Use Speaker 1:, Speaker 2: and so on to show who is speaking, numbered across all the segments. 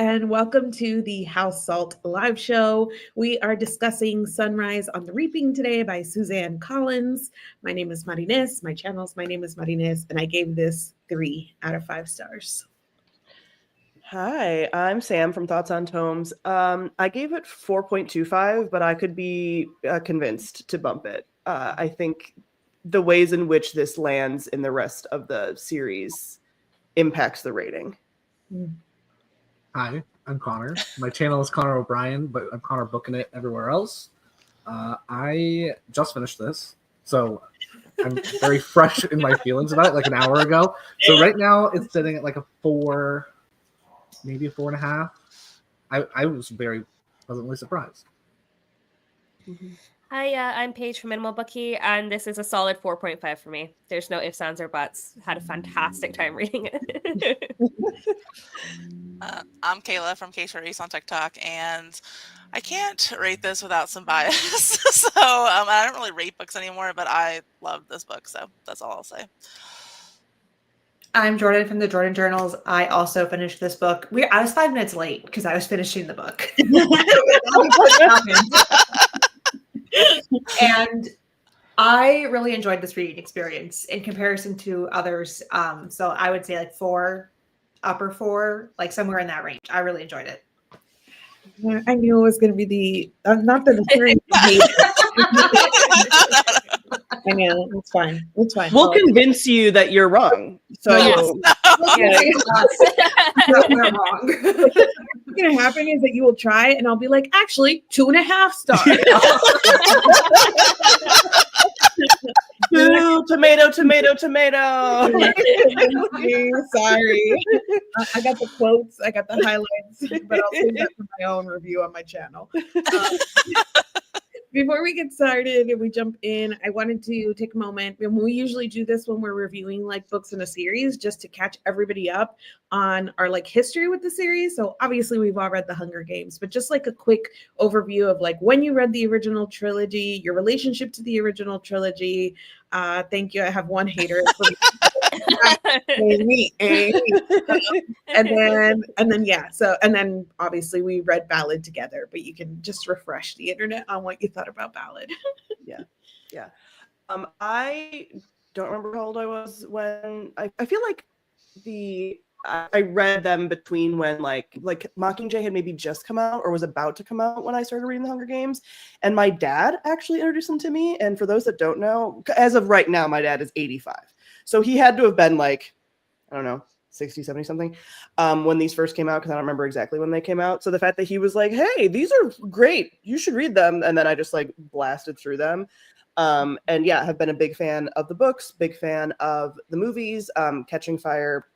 Speaker 1: and welcome to the House Salt live show. We are discussing Sunrise on the Reaping today by Suzanne Collins. My name is Marines. My channel's My Name is Marines, and I gave this 3 out of 5 stars.
Speaker 2: Hi, I'm Sam from Thoughts on Tomes. I gave it 4.25, but I could be convinced to bump it. I think the ways in which this lands in the rest of the series impacts the rating.
Speaker 3: Hi, I'm Connor. My channel is Connor O'Brien, but I'm Connor Booking It everywhere else. I just finished this, so I'm very fresh in my feelings about it, like an hour ago. So right now it's sitting at like a 4, maybe a 4.5. I was very pleasantly surprised.
Speaker 4: Hi, I'm Paige from Minimal Bookie, and this is a solid 4.5 for me. There's no ifs, ands, or buts. Had a fantastic time reading it.
Speaker 5: I'm Kayla from K-Stories on TikTok, and I can't rate this without some bias. So I don't really rate books anymore, but I love this book, so that's all I'll say.
Speaker 6: I'm Jordan from the Jordan Journals. I also finished this book. I was 5 minutes late because I was finishing the book. And I really enjoyed this reading experience in comparison to others. So I would say like 4, upper 4, like somewhere in that range. I really enjoyed it.
Speaker 1: I knew it was going to be the not the series. I know, it's fine. It's fine.
Speaker 2: We'll convince you that you're wrong. So
Speaker 6: We're wrong.
Speaker 1: What's going to happen is that you will try, and I'll be like, actually, 2.5 stars.
Speaker 2: Tomato.
Speaker 1: Sorry. I got the quotes, I got the highlights, but I'll save that for my own review on my channel. Before we get started and we jump in, I wanted to take a moment. And we usually do this when we're reviewing like books in a series, just to catch everybody up on our like history with the series. So obviously we've all read The Hunger Games, but just like a quick overview of like when you read the original trilogy, your relationship to the original trilogy. Thank you. I have one hater. Me. And then obviously we read Ballad together, but you can just refresh the internet on what you thought about Ballad.
Speaker 2: Yeah. I don't remember how old I was when I feel like I read them between when like Mockingjay had maybe just come out or was about to come out when I started reading The Hunger Games, and my dad actually introduced them to me. And for those that don't know, as of right now, my dad is 85. So he had to have been like, I don't know, 60, 70 something when these first came out, because I don't remember exactly when they came out. So the fact that he was like, hey, these are great, you should read them. And then I just like blasted through them. And yeah, have been a big fan of the books, big fan of the movies. Catching Fire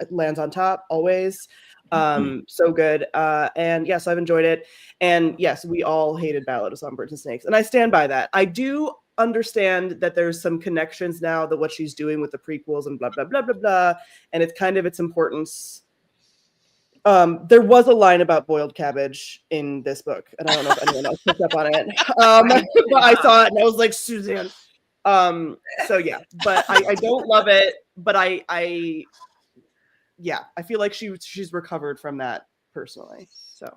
Speaker 2: lands on top always. So good. And yes, I've enjoyed it. And yes, we all hated Ballad of Songbirds and Snakes. And I stand by that. I do understand that there's some connections now that what she's doing with the prequels and blah, blah, blah, blah, blah. And it's kind of its importance. There was a line about boiled cabbage in this book, and I don't know if anyone else picked up on it. But I saw it and I was like, Suzanne. So yeah, but I don't love it, but I feel like she's recovered from that personally. So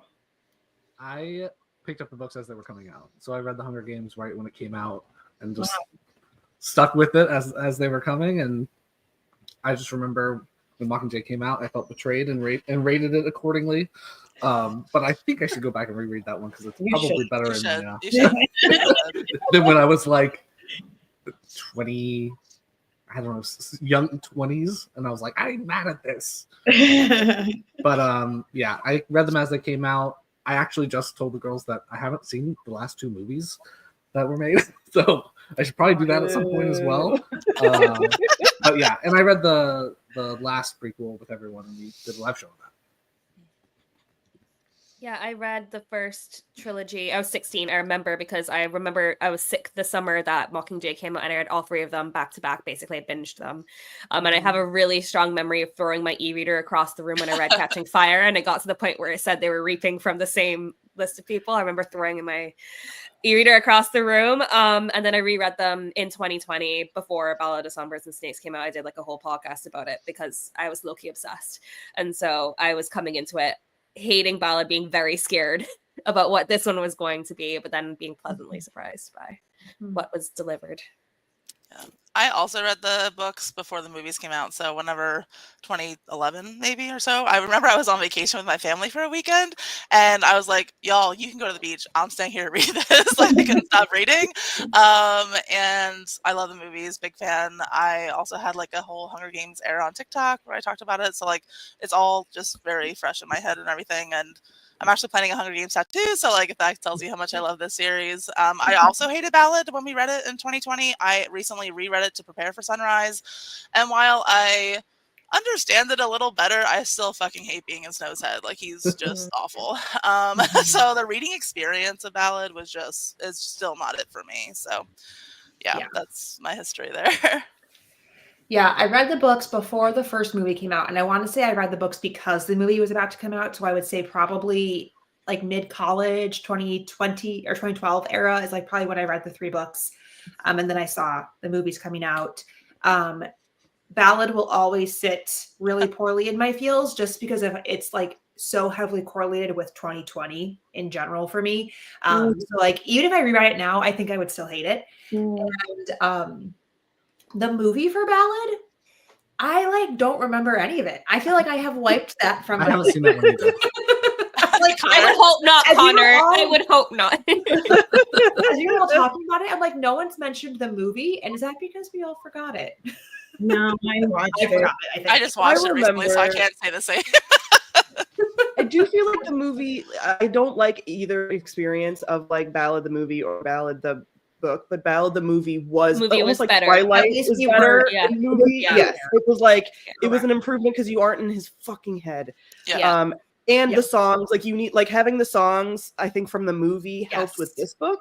Speaker 3: I picked up the books as they were coming out. So I read The Hunger Games right when it came out and just stuck with it as they were coming. And I just remember when Mockingjay came out, I felt betrayed and rated it accordingly. But I think I should go back and reread that one because it's probably better than when I was like 20, I don't know, young 20s, and I was like, I'm mad at this. But I read them as they came out. I actually just told the girls that I haven't seen the last 2 movies that were made, so I should probably do that at some point as well. But yeah, and I read the last prequel with everyone, and we did a live show on that.
Speaker 4: Yeah, I read the first trilogy. I was 16, I remember, because I remember I was sick the summer that Mockingjay came out, and I read all 3 of them back to back. Basically, I binged them. And I have a really strong memory of throwing my e-reader across the room when I read Catching Fire, and it got to the point where it said they were reaping from the same list of people. I remember throwing my e-reader across the room. And then I reread them in 2020 before Ballad of Songbirds and Snakes came out. I did like a whole podcast about it because I was low-key obsessed. And so I was coming into it hating Ballad, being very scared about what this one was going to be, but then being pleasantly surprised by what was delivered.
Speaker 5: I also read the books before the movies came out. So whenever 2011 maybe or so, I remember I was on vacation with my family for a weekend, and I was like, "Y'all, you can go to the beach. I'm staying here to read this." Like I couldn't stop reading. And I love the movies. Big fan. I also had like a whole Hunger Games era on TikTok where I talked about it. So like it's all just very fresh in my head and everything. And I'm actually planning a Hunger Games tattoo, so like if that tells you how much I love this series. I also hated Ballad when we read it in 2020. I recently reread it to prepare for Sunrise, and while I understand it a little better, I still fucking hate being in Snow's head. Like he's just awful. So the reading experience of Ballad is still not it for me. So yeah. That's my history there.
Speaker 6: Yeah, I read the books before the first movie came out, and I want to say I read the books because the movie was about to come out. So I would say probably like mid-college, 2020 or 2012 era is like probably when I read the 3 books. And then I saw the movies coming out. Ballad will always sit really poorly in my feels just because of it's like so heavily correlated with 2020 in general for me. So like even if I rewrite it now, I think I would still hate it. And the movie for Ballad, I like don't remember any of it. I feel like I have wiped that from
Speaker 3: I haven't seen that one either.
Speaker 6: like
Speaker 4: I would hope not, Connor. I would hope not.
Speaker 6: As you were all talking about it, I'm like, no one's mentioned the movie, and is that because we all forgot it?
Speaker 1: No, I watched
Speaker 6: I
Speaker 1: it.
Speaker 6: forgot it. I think.
Speaker 5: I just watched it recently, so I
Speaker 2: remember-
Speaker 5: can't say the same.
Speaker 2: I do feel like the movie, I don't like either experience of like Ballad the movie or Ballad the book, but Ballad the movie was
Speaker 4: Movie
Speaker 2: almost
Speaker 4: was
Speaker 2: like
Speaker 4: better.
Speaker 2: Twilight
Speaker 6: At least
Speaker 2: was
Speaker 6: you
Speaker 2: better
Speaker 6: were-
Speaker 4: yeah.
Speaker 2: than the movie.
Speaker 4: Yeah.
Speaker 2: Yes, it was like, it was
Speaker 6: correct.
Speaker 2: an improvement because you aren't in his fucking head.
Speaker 5: Yeah.
Speaker 2: And
Speaker 6: Yeah.
Speaker 2: the songs, like you need, like having the songs, I think from the movie helped with
Speaker 6: Yes.
Speaker 2: this book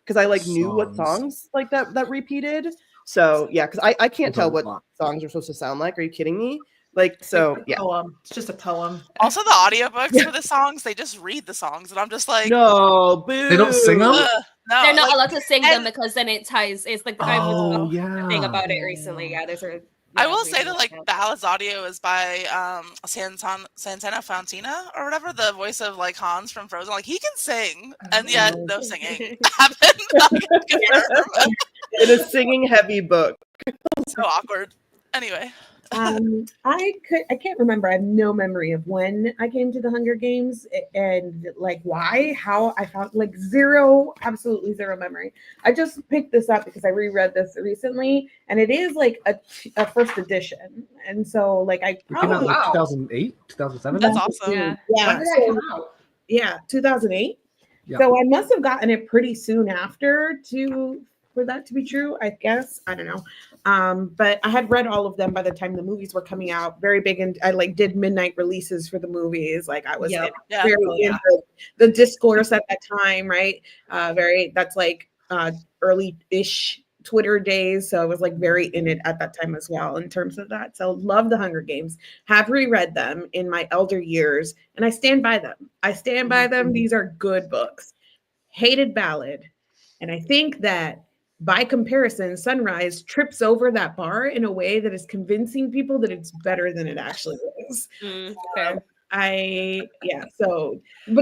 Speaker 2: because I like knew what
Speaker 3: Songs.
Speaker 2: songs like that repeated. So yeah, because I can't
Speaker 3: There's a
Speaker 2: tell what
Speaker 3: lot.
Speaker 2: songs are supposed to sound like. Are you kidding me? Like, so yeah.
Speaker 6: Poem. It's just a poem.
Speaker 5: Also, the audiobooks for the songs, they just read the songs, and I'm just like,
Speaker 2: No, boo.
Speaker 3: They don't sing 'em?
Speaker 5: "Ugh, no,
Speaker 4: They're not
Speaker 5: like,
Speaker 4: allowed to sing them
Speaker 5: and-
Speaker 4: because then it ties. It's like I
Speaker 3: Oh,
Speaker 4: was
Speaker 3: yeah.
Speaker 4: thing about it recently. Yeah, there's a.
Speaker 5: I will say that like Ballad's audio is by Santana Fantina or whatever, the voice of like Hans from Frozen. Like he can sing, and yet no singing happened. I can confirm.
Speaker 2: In a singing heavy book.
Speaker 5: So awkward. Anyway,
Speaker 1: I can't remember. I have no memory of when I came to the Hunger Games and like why, how I found like absolutely zero memory. I just picked this up because I reread this recently, and it is like a first edition, and so like I
Speaker 3: It came out in
Speaker 1: probably
Speaker 3: like
Speaker 6: Wow.
Speaker 3: 2008, 2007.
Speaker 5: that's awesome.
Speaker 4: Yeah.
Speaker 1: yeah,
Speaker 6: When did that come out?
Speaker 1: yeah, 2008.
Speaker 3: Yeah.
Speaker 1: So I must have gotten it pretty soon after for that to be true, I guess. I don't know. But I had read all of them by the time the movies were coming out. Very big, and I like did midnight releases for the movies. Like I was
Speaker 6: Yep.
Speaker 5: Yeah.
Speaker 1: very
Speaker 6: Yeah.
Speaker 1: into the discourse at that time, right? That's like early-ish Twitter days. So I was like very in it at that time as well in terms of that. So love the Hunger Games. Have reread them in my elder years, and I stand by them. I stand by them. These are good books. Hated Ballad. And I think that by comparison, Sunrise trips over that bar in a way that is convincing people that it's better than it actually is.
Speaker 4: Fair.
Speaker 1: But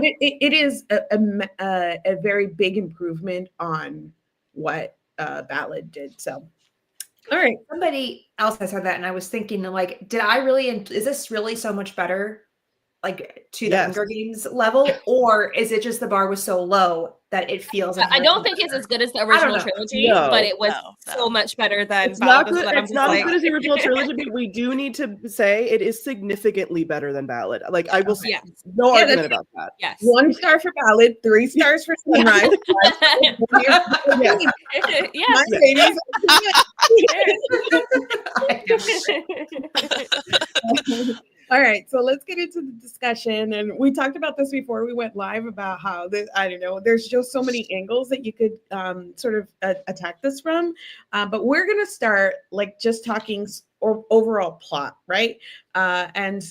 Speaker 1: it is a very big improvement on what Ballad did. So, all right.
Speaker 6: Somebody else has said that, and I was thinking, like, did I really? Is this really so much better, like to the
Speaker 2: Yes.
Speaker 6: Hunger Games level, or is it just the bar was so low that it feels?
Speaker 4: I don't think it's as good as the original
Speaker 6: know.
Speaker 4: trilogy,
Speaker 2: No.
Speaker 4: but it was
Speaker 5: No.
Speaker 4: so much better than
Speaker 2: It's
Speaker 4: Ballad.
Speaker 2: not good.
Speaker 4: I'm
Speaker 2: It's
Speaker 4: just
Speaker 2: not
Speaker 4: like-
Speaker 2: as good as the original trilogy, but we do need to say it is significantly better than Ballad. Like I will,
Speaker 4: Yeah.
Speaker 2: no
Speaker 1: Yeah,
Speaker 2: argument about that.
Speaker 4: Yes.
Speaker 1: 1 star for Ballad, 3 stars for Sunrise.
Speaker 2: Yes.
Speaker 4: Yes.
Speaker 1: My ladies. All right, so let's get into the discussion. And we talked about this before we went live about how I don't know, there's just so many angles that you could sort of attack this from. But we're going to start like just talking or overall plot, right? And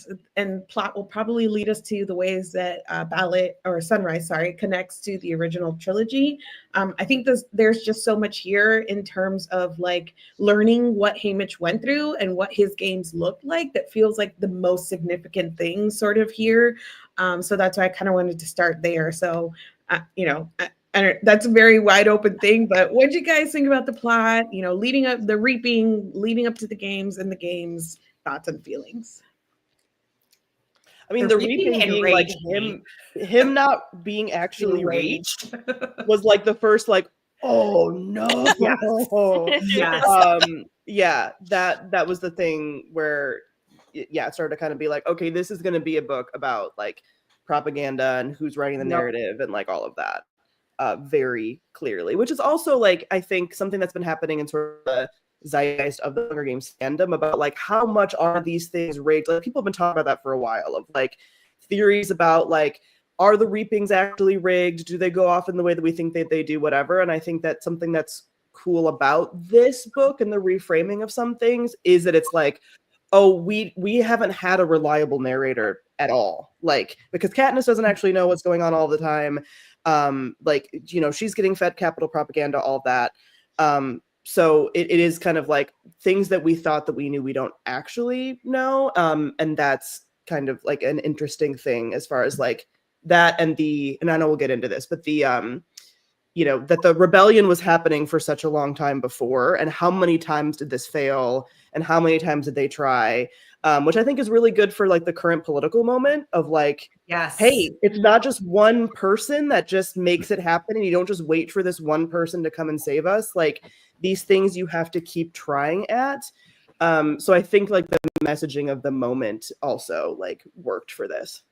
Speaker 1: plot will probably lead us to the ways that Ballad or Sunrise, connects to the original trilogy. I think there's just so much here in terms of like learning what Haymitch went through and what his games looked like that feels like the most significant thing sort of here. So that's why I kind of wanted to start there. So, that's a very wide open thing, but what do you guys think about the plot, leading up the reaping, leading up to the games, and the games, thoughts and feelings?
Speaker 2: I mean,
Speaker 6: The
Speaker 2: the
Speaker 6: reaping
Speaker 2: reaping being like
Speaker 6: enraged me.
Speaker 2: him not being actually reaped was like the first like, oh no.
Speaker 6: Yes.
Speaker 2: That was the thing where it started to kind of be like, okay, this is going to be a book about like propaganda and who's writing the narrative and like all of that very clearly, which is also like, I think something that's been happening in sort of the zeitgeist of the Hunger Games fandom about like how much are these things rigged. Like people have been talking about that for a while, of like theories about like, are the reapings actually rigged? Do they go off in the way that we think that they do, whatever? And I think that something that's cool about this book and the reframing of some things is that it's like, oh, we haven't had a reliable narrator at all. Like, because Katniss doesn't actually know what's going on all the time. She's getting fed capital propaganda, all that. So it is kind of like things that we thought that we knew we don't actually know. And that's kind of like an interesting thing as far as like that and I know we'll get into this, but that the rebellion was happening for such a long time before, and how many times did this fail and how many times did they try? Which I think is really good for like the current political moment of like,
Speaker 6: Yes.
Speaker 2: Hey, it's not just one person that just makes it happen. And you don't just wait for this one person to come and save us. Like these things you have to keep trying at. So I think like the messaging of the moment also like worked for this.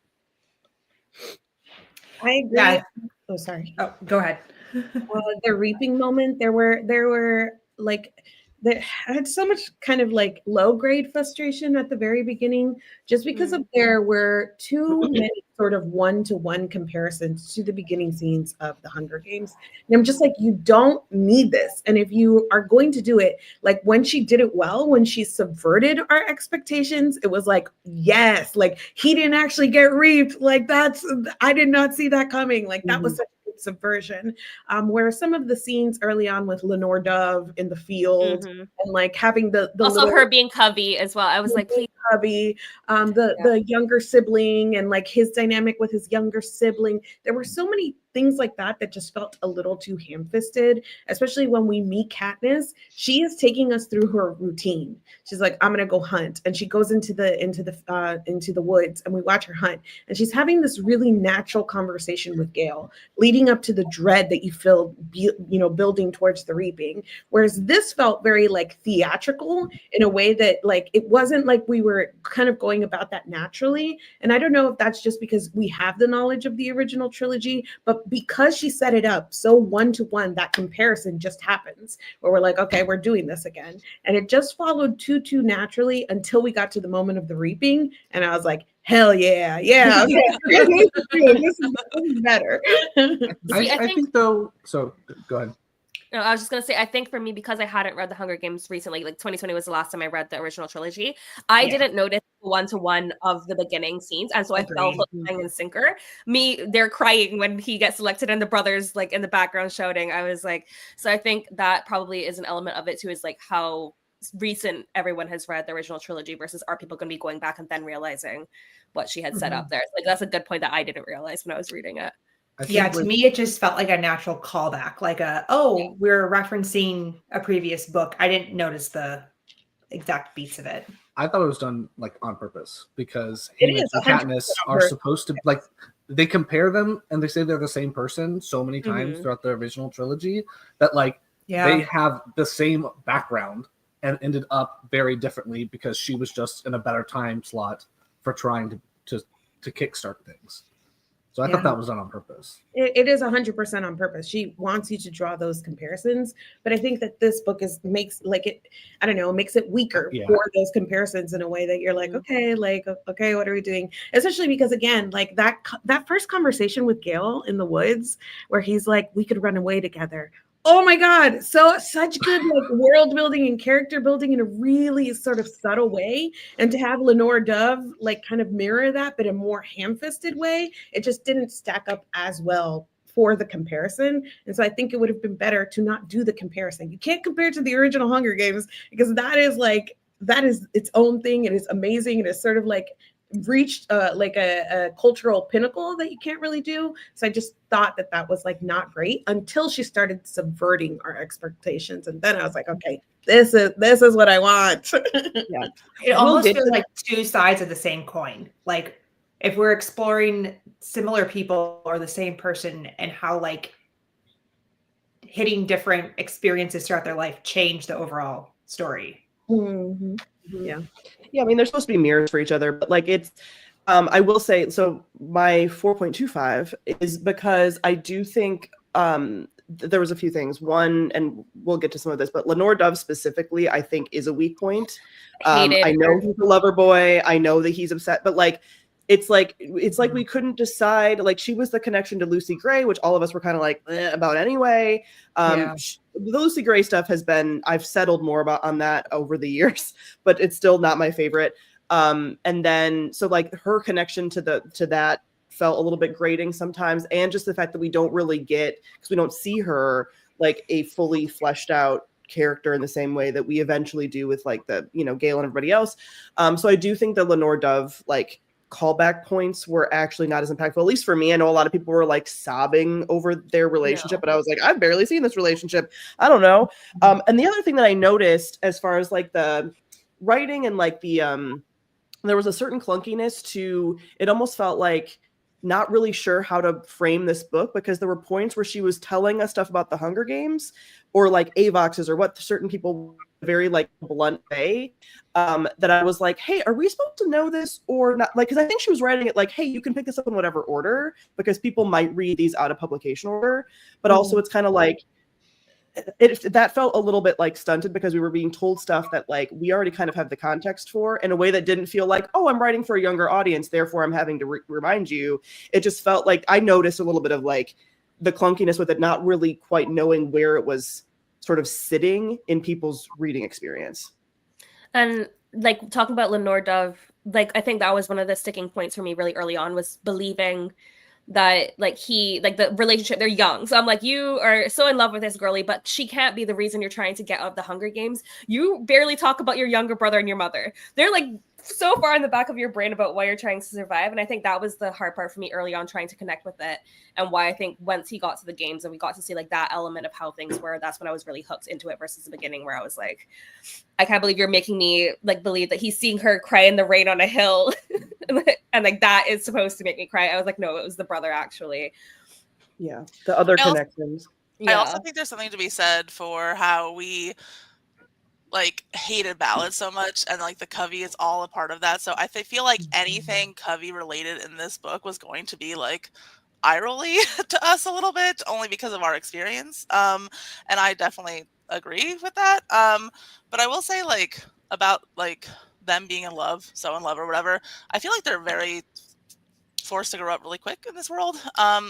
Speaker 1: I agree.
Speaker 6: Yeah.
Speaker 1: Oh, sorry.
Speaker 6: Oh, go ahead.
Speaker 1: The reaping moment, there were like, I had so much kind of like low grade frustration at the very beginning, just because of there were too many sort of one-to-one comparisons to the beginning scenes of the Hunger Games. And I'm just like, you don't need this. And if you are going to do it, like when she did it well, when she subverted our expectations, it was like, yes, like he didn't actually get reaped. Like I did not see that coming. Like that was such subversion, where some of the scenes early on with Lenore Dove in the field and like having the
Speaker 4: also
Speaker 1: little,
Speaker 4: her being Covey as well. I was like, please,
Speaker 1: Covey, the younger sibling and like his dynamic with his younger sibling. There were so many things like that just felt a little too ham-fisted, especially when we meet Katniss. She is taking us through her routine. She's like, I'm gonna go hunt, and she goes into the woods, and we watch her hunt, and she's having this really natural conversation with Gale, leading up to the dread that you feel, building towards the reaping. Whereas this felt very like theatrical in a way that like it wasn't like we were kind of going about that naturally. And I don't know if that's just because we have the knowledge of the original trilogy, but because she set it up so one-to-one, that comparison just happens where we're like, okay, we're doing this again. And it just followed too naturally until we got to the moment of the reaping. And I was like, hell yeah. Okay. This is better.
Speaker 3: I think though, so go ahead.
Speaker 4: No, I was just going to say, I think for me, because I hadn't read the Hunger Games recently, like 2020 was the last time I read the original trilogy, I didn't notice the one-to-one of the beginning scenes. And so I fell hook, line, and sinker. They're crying when he gets selected and the brothers like in the background shouting. I was like, so I think that probably is an element of it too, is like how recent everyone has read the original trilogy versus are people going to be going back and then realizing what she had set up there. Like that's a good point that I didn't realize when I was reading it.
Speaker 6: To me, it just felt like a natural callback, like we're referencing a previous book. I didn't notice the exact beats of it.
Speaker 3: I thought it was done like on purpose because
Speaker 1: It is
Speaker 3: and Katniss are supposed to like, they compare them and they say they're the same person so many times throughout the original trilogy that like they have the same background and ended up very differently because she was just in a better time slot for trying to kickstart things. So I thought that was done on purpose.
Speaker 1: It is 100% on purpose. She wants you to draw those comparisons, but I think that this book makes it weaker for those comparisons in a way that you're like, okay, what are we doing? Especially because again, like that first conversation with Gale in the woods where he's like, we could run away together. Oh my God. So such good like world building and character building in a really sort of subtle way. And to have Lenore Dove like kind of mirror that, but in a more ham-fisted way, it just didn't stack up as well for the comparison. And so I think it would have been better to not do the comparison. You can't compare it to the original Hunger Games because that is its own thing. It is amazing. It is sort of like reached like a cultural pinnacle that you can't really do. So I just thought that was like not great until she started subverting our expectations, and then I was like, okay, this is what I want.
Speaker 2: Yeah.
Speaker 6: It
Speaker 2: We'll
Speaker 6: almost
Speaker 2: get
Speaker 6: feels
Speaker 2: to-
Speaker 6: like two sides of the same coin. Like if we're exploring similar people or the same person and how like hitting different experiences throughout their life change the overall story.
Speaker 1: Mhm. Yeah.
Speaker 2: Yeah, I mean, they're supposed to be mirrors for each other, but like it's I will say, so my 4.25 is because I do think there was a few things. One, and we'll get to some of this, but Lenore Dove specifically, I think is a weak point.
Speaker 4: Hated
Speaker 2: I know
Speaker 4: her.
Speaker 2: he's a lover boy. I know that he's upset, but like it's like we couldn't decide. Like she was the connection to Lucy Gray, which all of us were kind of like about anyway.
Speaker 6: Yeah.
Speaker 2: The Lucy Gray stuff has been, I've settled more about on that over the years, but it's still not my favorite. And then so like her connection to that felt a little bit grating sometimes, and just the fact that we don't really get, because we don't see her like a fully fleshed out character in the same way that we eventually do with like the Gale and everybody else. So I do think the Lenore Dove like callback points were actually not as impactful, at least for me. I know a lot of people were like sobbing over their relationship, but I was like, I've barely seen this relationship. I don't know. And the other thing that I noticed as far as like the writing and like the there was a certain clunkiness to it. Almost felt like not really sure how to frame this book, because there were points where she was telling us stuff about the Hunger Games or like Avoxes or what certain people very like blunt way, that I was like, hey, are we supposed to know this or not? Like, because I think she was writing it like, hey, you can pick this up in whatever order because people might read these out of publication order, but also it's kind of like that felt a little bit like stunted because we were being told stuff that like we already kind of have the context for, in a way that didn't feel like, oh, I'm writing for a younger audience, therefore I'm having to remind you. It just felt like I noticed a little bit of like the clunkiness with it, not really quite knowing where it was sort of sitting in people's reading experience.
Speaker 4: And like talking about Lenore Dove, like I think that was one of the sticking points for me really early on, was believing that like the relationship, they're young. So I'm like, you are so in love with this girly, but she can't be the reason you're trying to get out of the Hunger Games. You barely talk about your younger brother and your mother. They're like so far in the back of your brain about why you're trying to survive. And I think that was the hard part for me early on, trying to connect with it. And why I think once he got to the games and we got to see like that element of how things were, that's when I was really hooked into it, versus the beginning where I was like, I can't believe you're making me like believe that he's seeing her cry in the rain on a hill. And like that is supposed to make me cry. I was like, no, it was the brother actually.
Speaker 2: Yeah, the other connections.
Speaker 5: I also think there's something to be said for how we like hated ballads so much, and like the Covey is all a part of that. So I feel like anything Covey related in this book was going to be like eye-rolly to us a little bit, only because of our experience. And I definitely agree with that. But I will say like about like them being in love, so in love or whatever, I feel like they're very forced to grow up really quick in this world.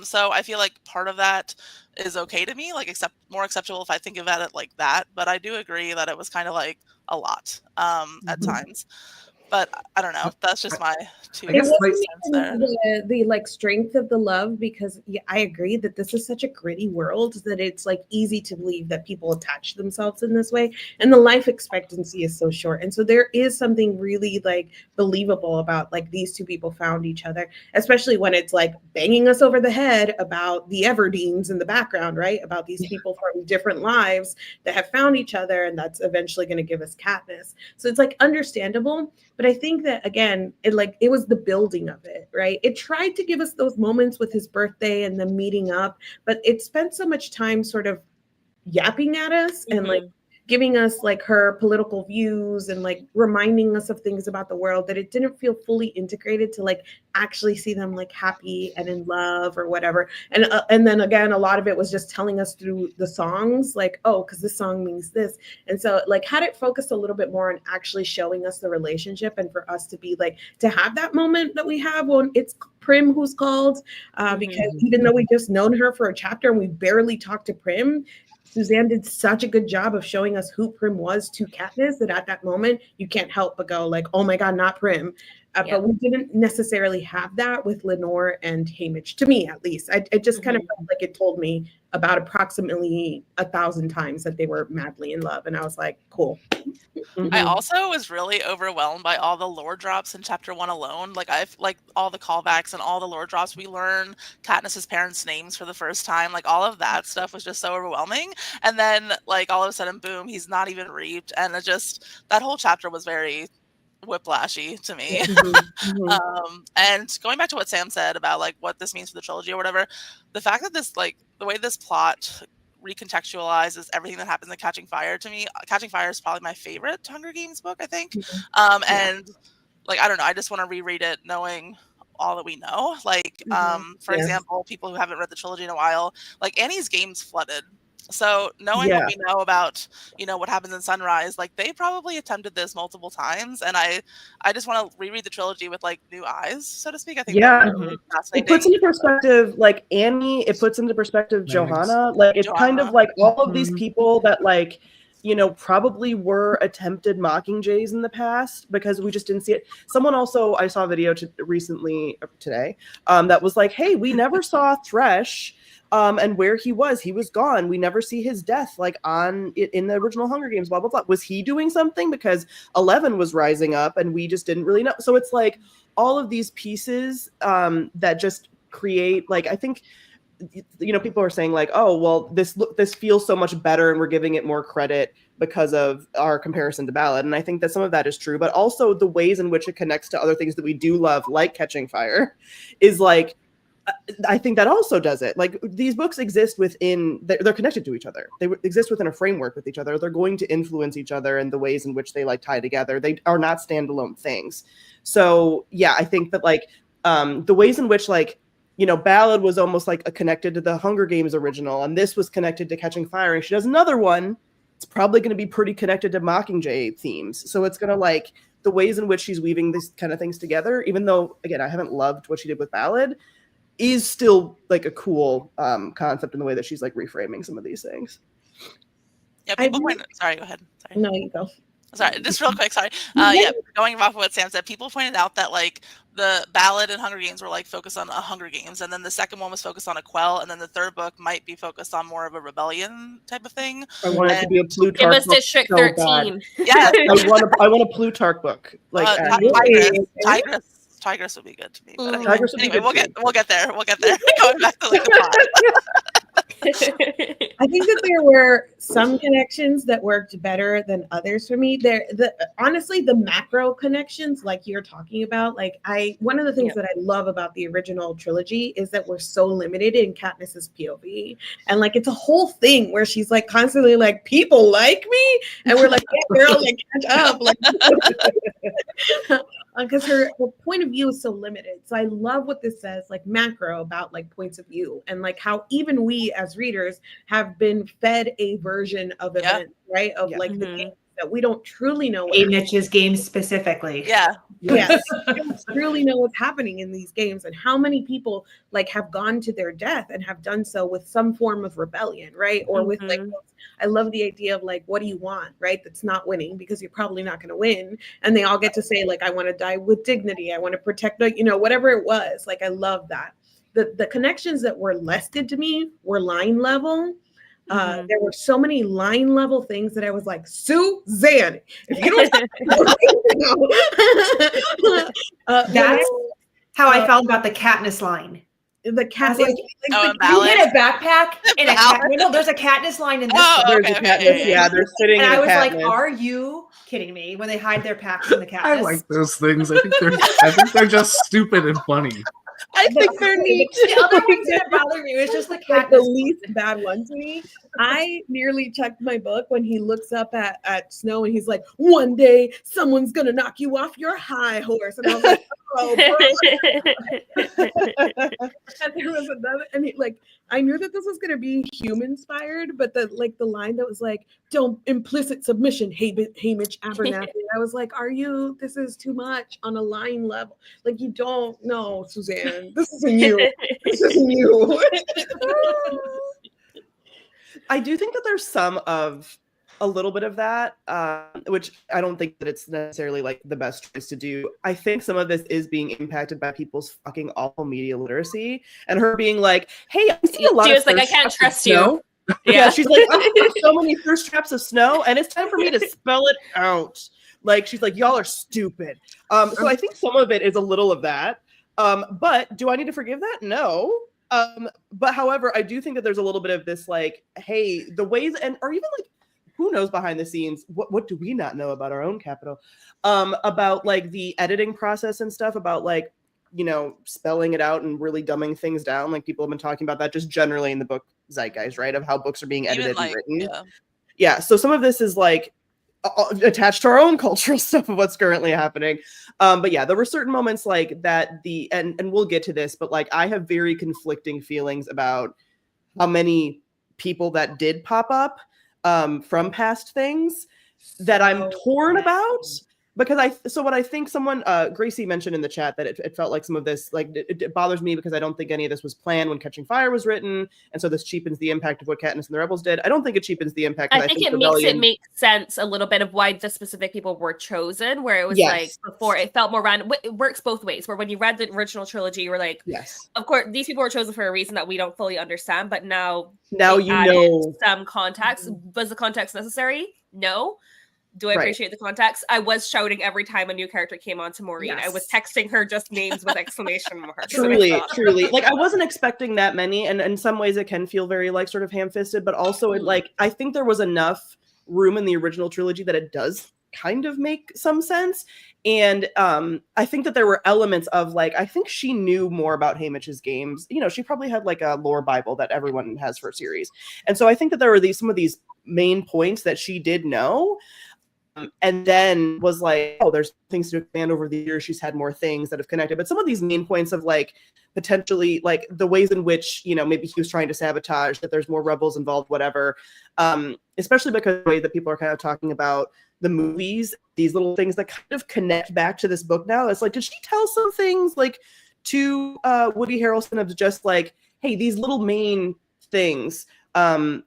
Speaker 5: So I feel like part of that is okay to me, like more acceptable if I think about it like that. But I do agree that it was kind of like a lot at times. But I don't know. That's just my two
Speaker 3: guess
Speaker 1: cents
Speaker 3: my-
Speaker 1: there. The like strength of the love, because yeah, I agree that this is such a gritty world that it's like easy to believe that people attach themselves in this way, and the life expectancy is so short. And so there is something really like believable about like these two people found each other, especially when it's like banging us over the head about the Everdeens in the background, right? About these people from different lives that have found each other, and that's eventually going to give us Katniss. So it's like understandable. But I think that again, it was the building of it, right? It tried to give us those moments with his birthday and them meeting up, but it spent so much time sort of yapping at us and like giving us like her political views and like reminding us of things about the world, that it didn't feel fully integrated to like actually see them like happy and in love or whatever. And then again, a lot of it was just telling us through the songs, like, oh, because this song means this. And so like had it focused a little bit more on actually showing us the relationship, and for us to be like, to have that moment that we have when it's Prim who's called, because even though we just known her for a chapter and we barely talked to Prim, Suzanne did such a good job of showing us who Prim was to Katniss that at that moment you can't help but go like, oh my God, not Prim. But we didn't necessarily have that with Lenore and Haymitch, to me at least. It just kind of felt like it told me about approximately 1,000 times that they were madly in love. And I was like, cool.
Speaker 5: I also was really overwhelmed by all the lore drops in chapter 1 alone. Like I've like all the callbacks and all the lore drops. We learn Katniss's parents' names for the first time. Like all of that stuff was just so overwhelming. And then like all of a sudden, boom, he's not even reaped. And it just, that whole chapter was very whiplashy to me. And going back to what Sam said about like what this means for the trilogy or whatever, the fact that this, like the way this plot recontextualizes everything that happens in Catching Fire, to me, Catching Fire is probably my favorite Hunger Games book, I think. And like, I don't know, I just want to reread it knowing all that we know. Like, for example, people who haven't read the trilogy in a while, like Annie's game's flooded. So knowing what we know about, you know, what happens in Sunrise, like they probably attempted this multiple times. And I just want to reread the trilogy with like new eyes, so to speak. I think that's really fascinating.
Speaker 2: It puts into perspective like Annie, it puts into perspective Johanna. Like it's kind of like all of these people that like, you know, probably were attempted Mockingjays in the past because we just didn't see it. Someone also, I saw a video recently today that was like, hey, we never saw Thresh. And where he was gone. We never see his death like in the original Hunger Games, blah, blah, blah. Was he doing something? Because 11 was rising up and we just didn't really know. So it's like all of these pieces that just create, like, I think, you know, people are saying like, oh, well, this feels so much better and we're giving it more credit because of our comparison to Ballad. And I think that some of that is true, but also the ways in which it connects to other things that we do love, like Catching Fire, is like, I think that also does it. Like these books exist within, they're connected to each other. They exist within a framework with each other. They're going to influence each other in the ways in which they like tie together. They are not standalone things. So yeah, I think that like the ways in which like, you know, Ballad was almost like connected to the Hunger Games original, and this was connected to Catching Fire, and she does another one. It's probably going to be pretty connected to Mockingjay themes. So it's going to like the ways in which she's weaving these kind of things together, even though again, I haven't loved what she did with Ballad, is still like a cool concept in the way that she's like reframing some of these things.
Speaker 5: Yeah, people sorry, go ahead. Sorry.
Speaker 1: No, you go.
Speaker 5: Sorry, just real quick, sorry. Yeah, going off of what Sam said, people pointed out that like the Ballad and Hunger Games were like focused on a Hunger Games, and then the second one was focused on a Quell, and then the third book might be focused on more of a rebellion type of thing.
Speaker 2: I want it to be a Plutarch
Speaker 4: Give us
Speaker 2: book
Speaker 4: District
Speaker 2: so
Speaker 4: 13.
Speaker 5: Yeah,
Speaker 2: I want a Plutarch book. Like
Speaker 5: Tigress would be good to me. But
Speaker 2: anyway,
Speaker 5: we'll get there. We'll get there. Going back to like the plot.
Speaker 1: I think that there were some connections that worked better than others for me. Honestly, the macro connections, like you're talking about, like one of the things that I love about the original trilogy is that we're so limited in Katniss's POV, and like it's a whole thing where she's like constantly like, people like me, and we're like, yeah, girl, like catch up, like. Because her point of view is so limited. So I love what this says, like macro, about like points of view, and like how even we as readers have been fed a version of events, right? Of like the games that we don't truly know.
Speaker 6: Haymitch's games specifically.
Speaker 5: Yeah.
Speaker 1: Yes. We don't truly know what's happening in these games, and how many people like have gone to their death and have done so with some form of rebellion, right? Or with like, I love the idea of like, what do you want, right? That's not winning, because you're probably not going to win. And they all get to say like, I want to die with dignity. I want to protect, you know, whatever it was. Like, I love that. The connections that were less good to me were line level. There were so many line level things that I was like, Suzanne, if you don't
Speaker 6: that's how I felt about the Katniss line.
Speaker 1: The Katniss,
Speaker 6: you hit a backpack in a Katniss. There's a Katniss line in this.
Speaker 2: There's a Katniss. Yeah, they're sitting.
Speaker 6: And
Speaker 2: in
Speaker 6: I was
Speaker 2: Katniss.
Speaker 6: like, "Are you kidding me?" When they hide their packs in the Katniss.
Speaker 3: I like those things. I think they're just stupid and funny.
Speaker 1: I think they're neat.
Speaker 6: The other things that bother me is just
Speaker 1: like the least bad one to me. I nearly checked my book when he looks up at Snow and he's like, one day someone's gonna knock you off your high horse. And I was like, oh, bro. And there was another, and he, like, I knew that this was gonna be human inspired, but the line that was like, don't implicit submission, Haymitch Abernathy. I was like, this is too much on a line level. Like, you don't know, Suzanne. This isn't you. This isn't you.
Speaker 2: I do think that there's some of a little bit of that, which I don't think that it's necessarily like the best choice to do. I think some of this is being impacted by people's fucking awful media literacy and her being like, hey, I see a lot
Speaker 4: She
Speaker 2: of
Speaker 4: was like, I
Speaker 2: thirst
Speaker 4: can't
Speaker 2: traps of
Speaker 4: trust
Speaker 2: snow."
Speaker 4: you.
Speaker 2: Yeah, she's like, I'm seeing so many thirst traps of snow, and it's time for me to spell it out. Like, she's like, y'all are stupid. So I think some of it is a little of that. But do I need to forgive that? No. But however, I do think that there's a little bit of this, like, hey, the ways, and or even like, who knows behind the scenes? What do we not know about our own capital? About like the editing process and stuff, about like, you know, spelling it out and really dumbing things down. Like people have been talking about that just generally in the book zeitgeist, right? Of how books are being edited and written. Yeah. So some of this is like attached to our own cultural stuff of what's currently happening. But yeah, there were certain moments like that and we'll get to this, but like I have very conflicting feelings about how many people that did pop up from past things that I'm torn about. Because what I think someone, Gracie mentioned in the chat that it felt like some of this, like it bothers me because I don't think any of this was planned when Catching Fire was written. And so this cheapens the impact of what Katniss and the Rebels did. I don't think it cheapens the impact.
Speaker 4: I think it makes it make sense a little bit of why the specific people were chosen, where it was like before it felt more random. It works both ways, where when you read the original trilogy, you were like, yes, of course, these people were chosen for a reason that we don't fully understand. But now you know some context. Was the context necessary? No. Do I appreciate the context? I was shouting every time a new character came on to Maureen. Yes. I was texting her just names with exclamation marks.
Speaker 2: Truly. Like I wasn't expecting that many. And in some ways it can feel very like sort of ham-fisted, but also it like, I think there was enough room in the original trilogy that it does kind of make some sense. And I think that there were elements of like, I think she knew more about Haymitch's games. You know, she probably had like a lore Bible that everyone has for a series. And so I think that there were some of these main points that she did know. And then was like, oh, there's things to expand over the years. She's had more things that have connected. But some of these main points of like potentially like the ways in which, you know, maybe he was trying to sabotage, that there's more rebels involved, whatever. Especially because the way that people are kind of talking about the movies, these little things that kind of connect back to this book now. It's like, did she tell some things like to Woody Harrelson of just like, hey, these little main things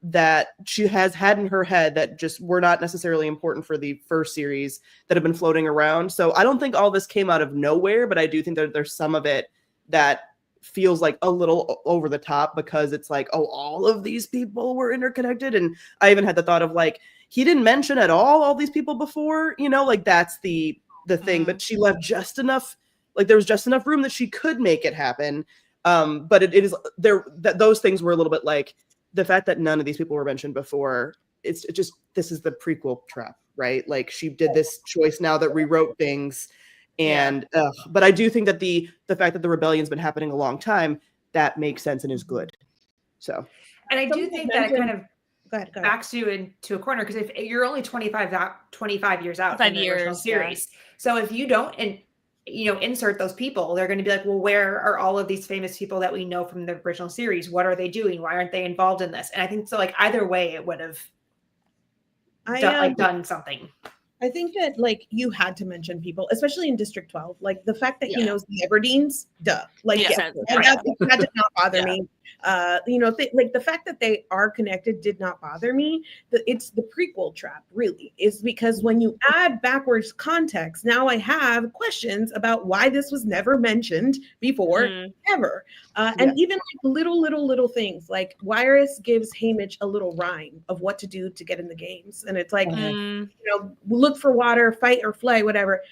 Speaker 2: that she has had in her head that just were not necessarily important for the first series that have been floating around. So I don't think all this came out of nowhere, but I do think that there's some of it that feels like a little over the top because it's like, oh, all of these people were interconnected. And I even had the thought of like, he didn't mention at all these people before, you know, like that's the thing, but she left just enough, like there was just enough room that she could make it happen. But it is there that those things were a little bit like, the fact that none of these people were mentioned before, it's just, this is the prequel trap, right? Like she did this choice now that rewrote things. And, but I do think that the fact that the rebellion's been happening a long time, that makes sense and is good. So.
Speaker 6: And I do think that it kind of backs you into a corner, because if you're only 25 years out from the original series. So if you don't, insert those people, they're going to be like, well, where are all of these famous people that we know from the original series? What are they doing? Why aren't they involved in this? And I think so, like either way, it would have done something.
Speaker 1: I think that like you had to mention people, especially in District 12. Like the fact that he knows the Aberdeen's, duh. Like that did not bother me. Like the fact that they are connected did not bother me. It's the prequel trap, really, is because when you add backwards context, now I have questions about why this was never mentioned before, ever. And even like little things, like Wyrus gives Haymitch a little rhyme of what to do to get in the games, and it's like, look for water, fight or fly, whatever.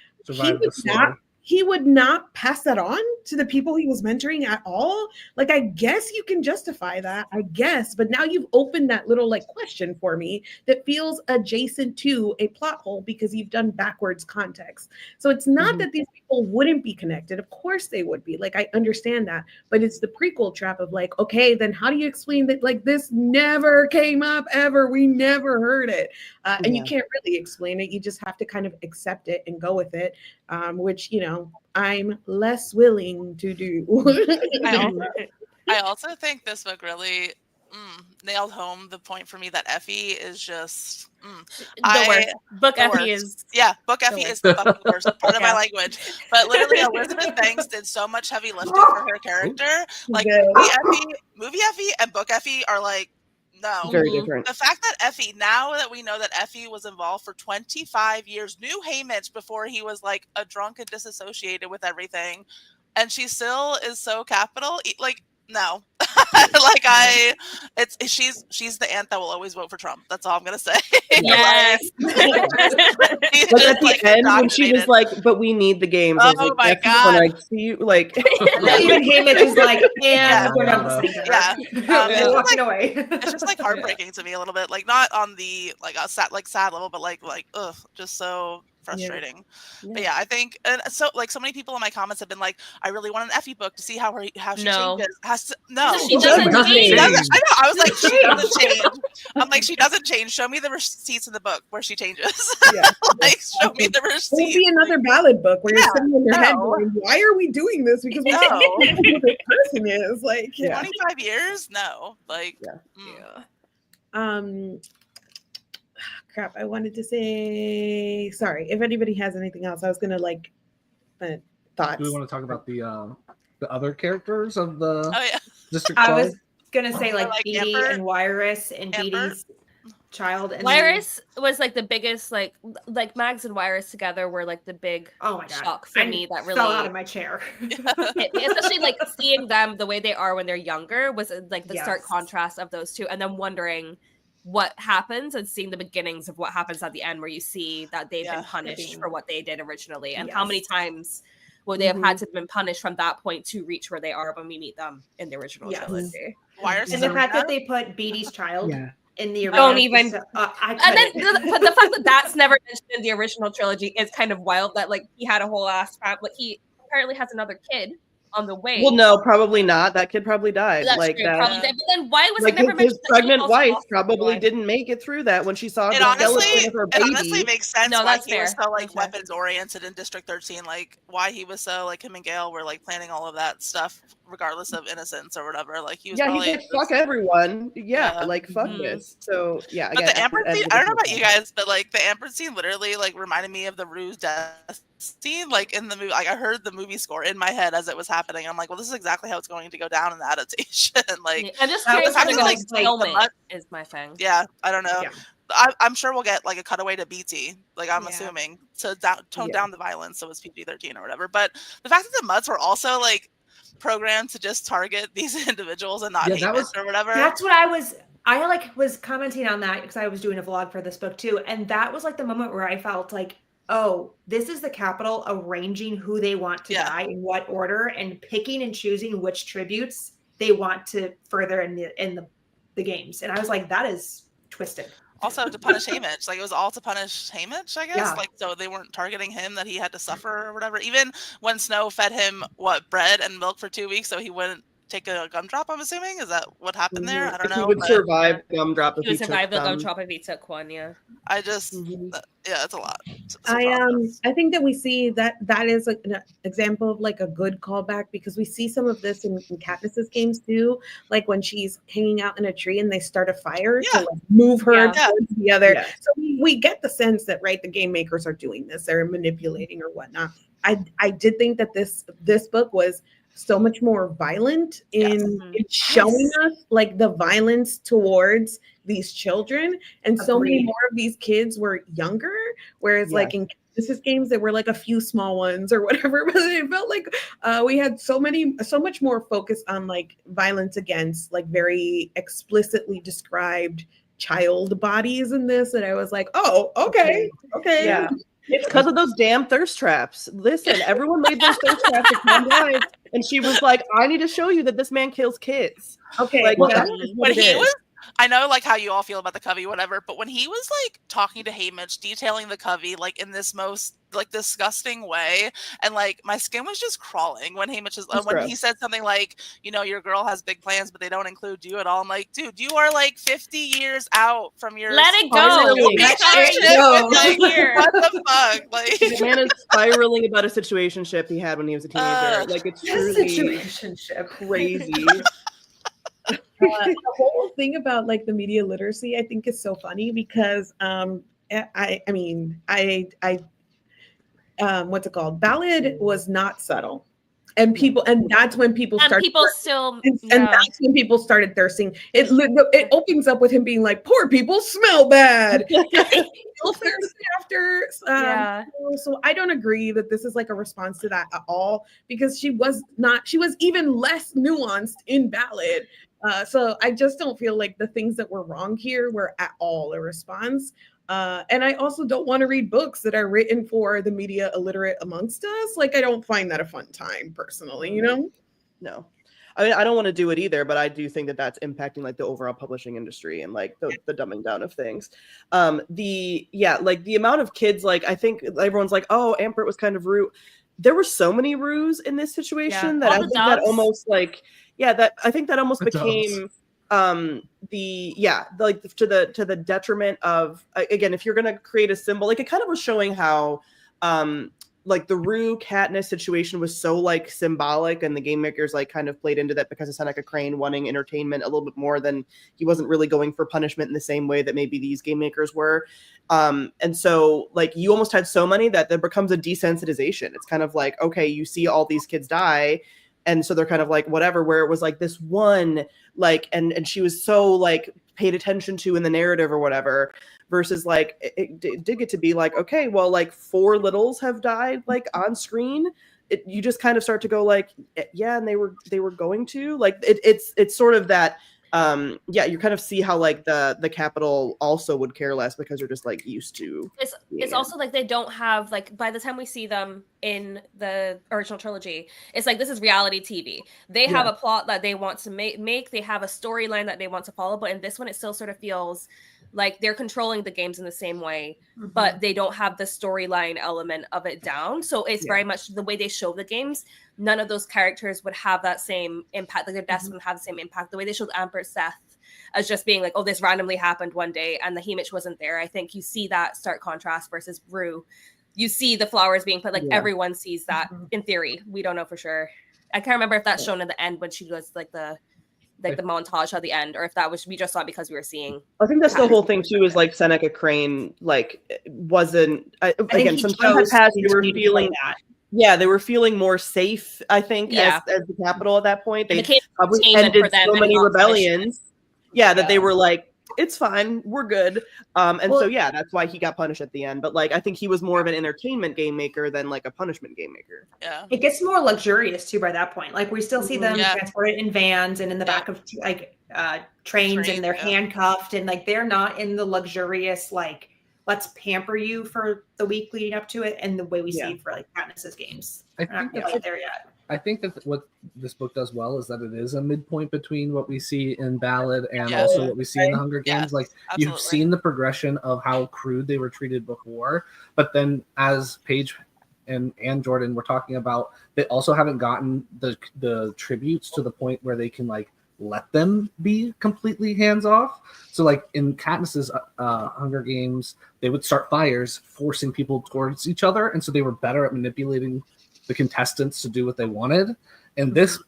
Speaker 1: He would not pass that on to the people he was mentoring at all. Like, I guess you can justify that, I guess, but now you've opened that little like question for me that feels adjacent to a plot hole because you've done backwards context. So it's not that these people wouldn't be connected. Of course they would be. Like, I understand that, but it's the prequel trap of like, okay, then how do you explain that? Like, this never came up ever. We never heard it. And you can't really explain it. You just have to kind of accept it and go with it, which, I'm less willing to do.
Speaker 5: I also think this book really nailed home the point for me that Effie is just
Speaker 4: the worst. Book Effie is
Speaker 5: Book Effie is the fucking worst part of my language. But literally, Elizabeth Banks did so much heavy lifting for her character. Like movie Effie and Book Effie are like No.
Speaker 2: Very different.
Speaker 5: The fact that Effie, now that we know that Effie was involved for 25 years, knew Haymitch before he was like a drunk and disassociated with everything, and she still is so capital, like, no. Like she's the aunt that will always vote for Trump. That's all I'm gonna say.
Speaker 4: Yes.
Speaker 5: She's
Speaker 2: But
Speaker 5: just,
Speaker 2: at the
Speaker 5: like,
Speaker 2: end, when she was
Speaker 5: indoctrinated.
Speaker 2: like, "But we need the games," I was
Speaker 5: Oh
Speaker 2: like,
Speaker 5: my
Speaker 2: "That's
Speaker 5: God.
Speaker 2: when I see you." Like,
Speaker 6: Even Haymitch is like, and
Speaker 5: Yeah.
Speaker 6: we're not listening to her.
Speaker 5: Yeah.
Speaker 6: We're
Speaker 5: It's
Speaker 6: walking
Speaker 5: like-
Speaker 6: away.
Speaker 5: It's just like heartbreaking to me a little bit, like not on the like a sad level, but like ugh, just so frustrating. But yeah, I think, and so like so many people in my comments have been like, I really want an Effie book to see how she
Speaker 4: No.
Speaker 5: changes. No,
Speaker 4: She doesn't
Speaker 5: She
Speaker 4: change.
Speaker 5: doesn't. I know. I was like, she doesn't change. I'm like, she doesn't change. Show me the receipts in the book where she changes.
Speaker 2: Yeah.
Speaker 5: Like, show me the
Speaker 1: It will
Speaker 5: receipts.
Speaker 1: be another ballad book where
Speaker 5: Yeah,
Speaker 1: you're sitting in your head
Speaker 5: no.
Speaker 1: going, why are we doing this? Because we don't know who this person is. Like,
Speaker 2: Yeah.
Speaker 5: 25 years? No. Like,
Speaker 2: Yeah.
Speaker 1: Crap, I wanted to say, sorry, if anybody has anything else, I was gonna like thoughts.
Speaker 3: Do we want to talk about the other characters of the
Speaker 5: oh yeah.
Speaker 3: District
Speaker 6: I
Speaker 3: 12?
Speaker 6: was gonna say like
Speaker 5: like
Speaker 6: Beatty
Speaker 5: Amber.
Speaker 6: and Wirus and
Speaker 5: Amber.
Speaker 6: Beatty's child. And
Speaker 4: Wirus was like the biggest, like Mags and Wirus together were like the big
Speaker 6: oh my god,
Speaker 4: shock for me that really
Speaker 6: fell out of my chair.
Speaker 4: hit me. Especially like seeing them the way they are when they're younger was like the stark
Speaker 6: Yes.
Speaker 4: contrast of those two, and then wondering what happens and seeing the beginnings of what happens at the end, where you see that they've been punished for what they did originally, and how many times would they have had to have been punished from that point to reach where they are when we meet them in the original trilogy.
Speaker 5: Wires
Speaker 6: And the fact that they put Beatty's child in the
Speaker 4: Don't
Speaker 6: arena,
Speaker 4: even.
Speaker 6: so,
Speaker 4: And then but the fact that that's never mentioned in the original trilogy is kind of wild. That like he had a whole ass like he apparently has another kid on the way.
Speaker 2: Well, no, probably not. That kid probably died.
Speaker 4: That's
Speaker 2: like
Speaker 4: true,
Speaker 2: that.
Speaker 4: probably did. But then why was
Speaker 2: Like
Speaker 4: it never
Speaker 2: his
Speaker 4: mentioned? that he
Speaker 2: pregnant
Speaker 4: also
Speaker 2: wife
Speaker 4: lost his
Speaker 2: probably
Speaker 4: wife?
Speaker 2: didn't make it through that when she saw the
Speaker 5: It honestly,
Speaker 2: skeleton of her
Speaker 5: it
Speaker 2: baby.
Speaker 5: honestly makes sense
Speaker 4: No,
Speaker 5: why
Speaker 4: that's
Speaker 5: he was
Speaker 4: fair.
Speaker 5: so like
Speaker 4: That's fair.
Speaker 5: weapons oriented in District 13, like why he was so like him and Gail were like planning all of that stuff regardless of innocence or whatever. Like he was
Speaker 2: Yeah,
Speaker 5: probably
Speaker 2: he's like, fuck everyone. Yeah,
Speaker 5: Yeah.
Speaker 2: like fuck
Speaker 4: Mhm.
Speaker 2: this. So yeah,
Speaker 5: But
Speaker 2: again,
Speaker 5: the Amber
Speaker 2: as
Speaker 5: scene,
Speaker 2: a
Speaker 5: I don't know about
Speaker 2: different
Speaker 5: you guys, but like the Amber scene literally like reminded me of the Rue's death scene, like in the movie. Like I heard the movie score in my head as it was happening. I'm like, well, this is exactly how it's going to go down in the adaptation. Like,
Speaker 4: I'm just
Speaker 6: That
Speaker 4: curious
Speaker 6: was
Speaker 4: how they're
Speaker 5: kinda
Speaker 4: going
Speaker 5: like
Speaker 4: to
Speaker 5: the
Speaker 4: film it.
Speaker 5: mud-
Speaker 4: Is my thing.
Speaker 5: yeah, I don't know.
Speaker 6: Yeah.
Speaker 5: I'm sure we'll get like a cutaway to BT, like I'm
Speaker 6: Yeah.
Speaker 5: assuming, to tone
Speaker 2: Yeah.
Speaker 5: down the violence so it's PG-13 or whatever. But the fact that the Mutts were also like programmed to just target these individuals and not
Speaker 3: Yeah,
Speaker 5: hate
Speaker 3: that
Speaker 5: men
Speaker 3: was-
Speaker 5: or whatever.
Speaker 6: That's what I was commenting on that because I was doing a vlog for this book too, and that was like the moment where I felt like, oh, this is the Capitol arranging who they want to
Speaker 5: Yeah.
Speaker 6: die in what order and picking and choosing which tributes they want to further in the games. And I was like, that is twisted.
Speaker 5: Also to punish Haymitch, like it was all to punish Haymitch, I guess.
Speaker 6: Yeah.
Speaker 5: Like so they weren't targeting him that he had to suffer or whatever. Even when Snow fed him bread and milk for 2 weeks so he wouldn't take a gumdrop, I'm assuming. Is that what happened there? I don't
Speaker 2: If
Speaker 5: know.
Speaker 2: he would
Speaker 5: but
Speaker 2: survive gumdrop if
Speaker 4: He would
Speaker 2: took
Speaker 4: survive the
Speaker 2: some.
Speaker 4: gunshot if he took one. Yeah.
Speaker 5: I just
Speaker 2: Mhm.
Speaker 5: yeah, it's a lot. It's a
Speaker 1: I
Speaker 5: process.
Speaker 1: I think that we see that is like an example of like a good callback because we see some of this in Katniss's games too, like when she's hanging out in a tree and they start a fire
Speaker 5: Yeah.
Speaker 1: to like move her
Speaker 4: Yeah.
Speaker 1: towards the other.
Speaker 2: Yeah.
Speaker 1: So we get the sense that right the game makers are doing this, they're manipulating or whatnot. I did think that this book was so much more violent in showing us like the violence towards these children, and so many
Speaker 6: Agreed.
Speaker 1: more of these kids were younger, whereas like in Katniss's games there were like a few small ones or whatever, but it felt like we had so much more focus on like violence against like very explicitly described child bodies in this, and I was like, oh, okay.
Speaker 2: Yeah. It's because of those damn thirst traps. Listen, everyone made those thirst traps to come live, and she was like, I need to show you that this man kills kids.
Speaker 1: Okay,
Speaker 2: Like,
Speaker 1: well,
Speaker 2: that is what
Speaker 5: When
Speaker 2: it
Speaker 5: he
Speaker 2: is.
Speaker 5: was, I know like how you all feel about the Covey, whatever, but when he was like talking to Haymitch, detailing the Covey like in this most like disgusting way, and like my skin was just crawling when Haymitch is when he said something like, you know, your girl has big plans, but they don't include you at all. I'm like, dude, you are like 50 years out from your
Speaker 4: Let it go.
Speaker 5: relationship with, like,
Speaker 4: Here.
Speaker 5: what the fuck? Like
Speaker 2: The man is spiraling about a situationship he had when he was a teenager. Like it's truly
Speaker 6: Situationship.
Speaker 2: crazy.
Speaker 1: the whole thing about like the media literacy I think is so funny because I mean what's it called, Ballad was not subtle and people, and that's when people
Speaker 4: And
Speaker 1: start.
Speaker 4: people still,
Speaker 1: And
Speaker 4: yeah.
Speaker 1: that's when people started thirsting. It opens up with him being like, "Poor people smell bad." Still thirsty after.
Speaker 4: Yeah.
Speaker 1: So I don't agree that this is like a response to that at all, because she was not. She was even less nuanced in Ballad. So I just don't feel like the things that were wrong here were at all a response. And I also don't want to read books that are written for the media illiterate amongst us. Like, I don't find that a fun time personally, you know?
Speaker 2: No. I mean, I don't want to do it either, but I do think that that's impacting like the overall publishing industry and like the dumbing down of things. Like the amount of kids, like I think everyone's like, oh, Ampert was kind of rude. There were so many rues in this situation that
Speaker 4: All
Speaker 2: I
Speaker 4: the
Speaker 2: think that
Speaker 4: doves.
Speaker 2: almost like, that I think that almost
Speaker 3: The
Speaker 2: became to the detriment of, again, if you're going to create a symbol, like it kind of was showing how like the Rue Katniss situation was so like symbolic, and the game makers like kind of played into that because of Seneca Crane wanting entertainment a little bit more than he wasn't really going for punishment in the same way that maybe these game makers were. And so like you almost had so many that there becomes a desensitization. It's kind of like, okay, you see all these kids die, and so they're kind of like whatever, where it was like this one like and she was so like paid attention to in the narrative or whatever, versus like it did get to be like, okay, well, like 4 littles have died like on screen. You just kind of start to go like, yeah, and they were going to like it's sort of that you kind of see how like the Capitol also would care less because they're just like used to
Speaker 4: It's also like they don't have, like, by the time we see them in the original trilogy, it's like this is reality TV. They have a plot that they want to make, they have a storyline that they want to follow, but in this one it still sort of feels like they're controlling the games in the same way, but they don't have the storyline element of it down. So it's very much the way they show the games. None of those characters would have that same impact. Like their deaths wouldn't have the same impact. The way they showed Ampert Seth as just being like, oh, this randomly happened one day and the Haymitch wasn't there. I think you see that stark contrast versus Rue. You see the flowers being put, like everyone sees that in theory. We don't know for sure. I can't remember if that's shown in the end when she does like the montage at the end, or if that was, we just saw it because we were seeing.
Speaker 2: I think that's the whole thing too, is like Seneca Crane like wasn't again, some time had passed, they were feeling that. Yeah, they were feeling more safe, I think, as the Capitol at that point. They probably ended so many rebellions. That they were like, it's fine, we're good. That's why he got punished at the end. But like, I think he was more of an entertainment game maker than like a punishment game maker.
Speaker 5: Yeah,
Speaker 6: it gets more luxurious too by that point. Like we still see them transported in vans and in the back of like trains, and they're handcuffed, and like they're not in the luxurious like let's pamper you for the week leading up to it, and the way we see for like Katniss's games.
Speaker 3: I think that's
Speaker 6: there yet.
Speaker 3: I think that what this book does well is that it is a midpoint between what we see in Ballad and also what we see in the Hunger Games. Like you've seen the progression of how crude they were treated before, but then as Paige and Jordan were talking about, they also haven't gotten the tributes to the point where they can like let them be completely hands off. So like in Katniss's Hunger Games, they would start fires, forcing people towards each other, and so they were better at manipulating the contestants to do what they wanted. And this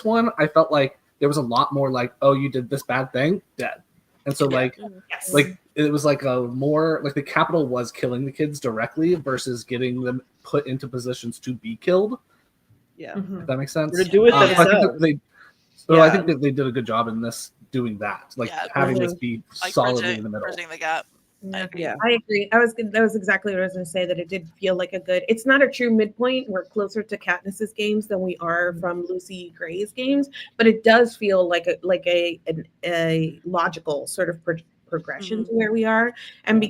Speaker 3: one, I felt like there was a lot more like, oh, you did this bad thing, dead. And so like it was like a more like the Capitol was killing the kids directly versus getting them put into positions to be killed.
Speaker 2: Yeah,
Speaker 3: if that makes sense.
Speaker 2: To do it
Speaker 3: I think that they did a good job in this doing that, like having this be like solidly in the middle.
Speaker 5: Bridging the gap.
Speaker 1: I agree. That was exactly what I was going to say, that it did feel like it's not a true midpoint. We're closer to Katniss's games than we are from Lucy Gray's games, but it does feel like a logical sort of progression to where we are. And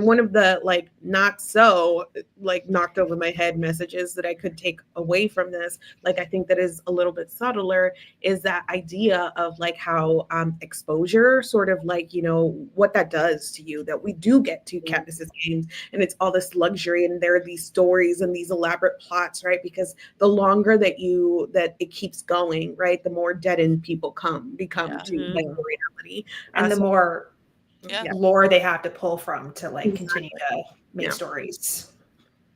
Speaker 1: one of the like not so like knocked over my head messages that I could take away from this, like I think that is a little bit subtler, is that idea of like how exposure sort of like, you know, what that does to you, that we do get to Katniss's games and it's all this luxury and there are these stories and these elaborate plots, right? Because the longer that it keeps going, right, the more deadened people become to like the reality,
Speaker 6: and the more lore they have to pull from to like continue to make stories.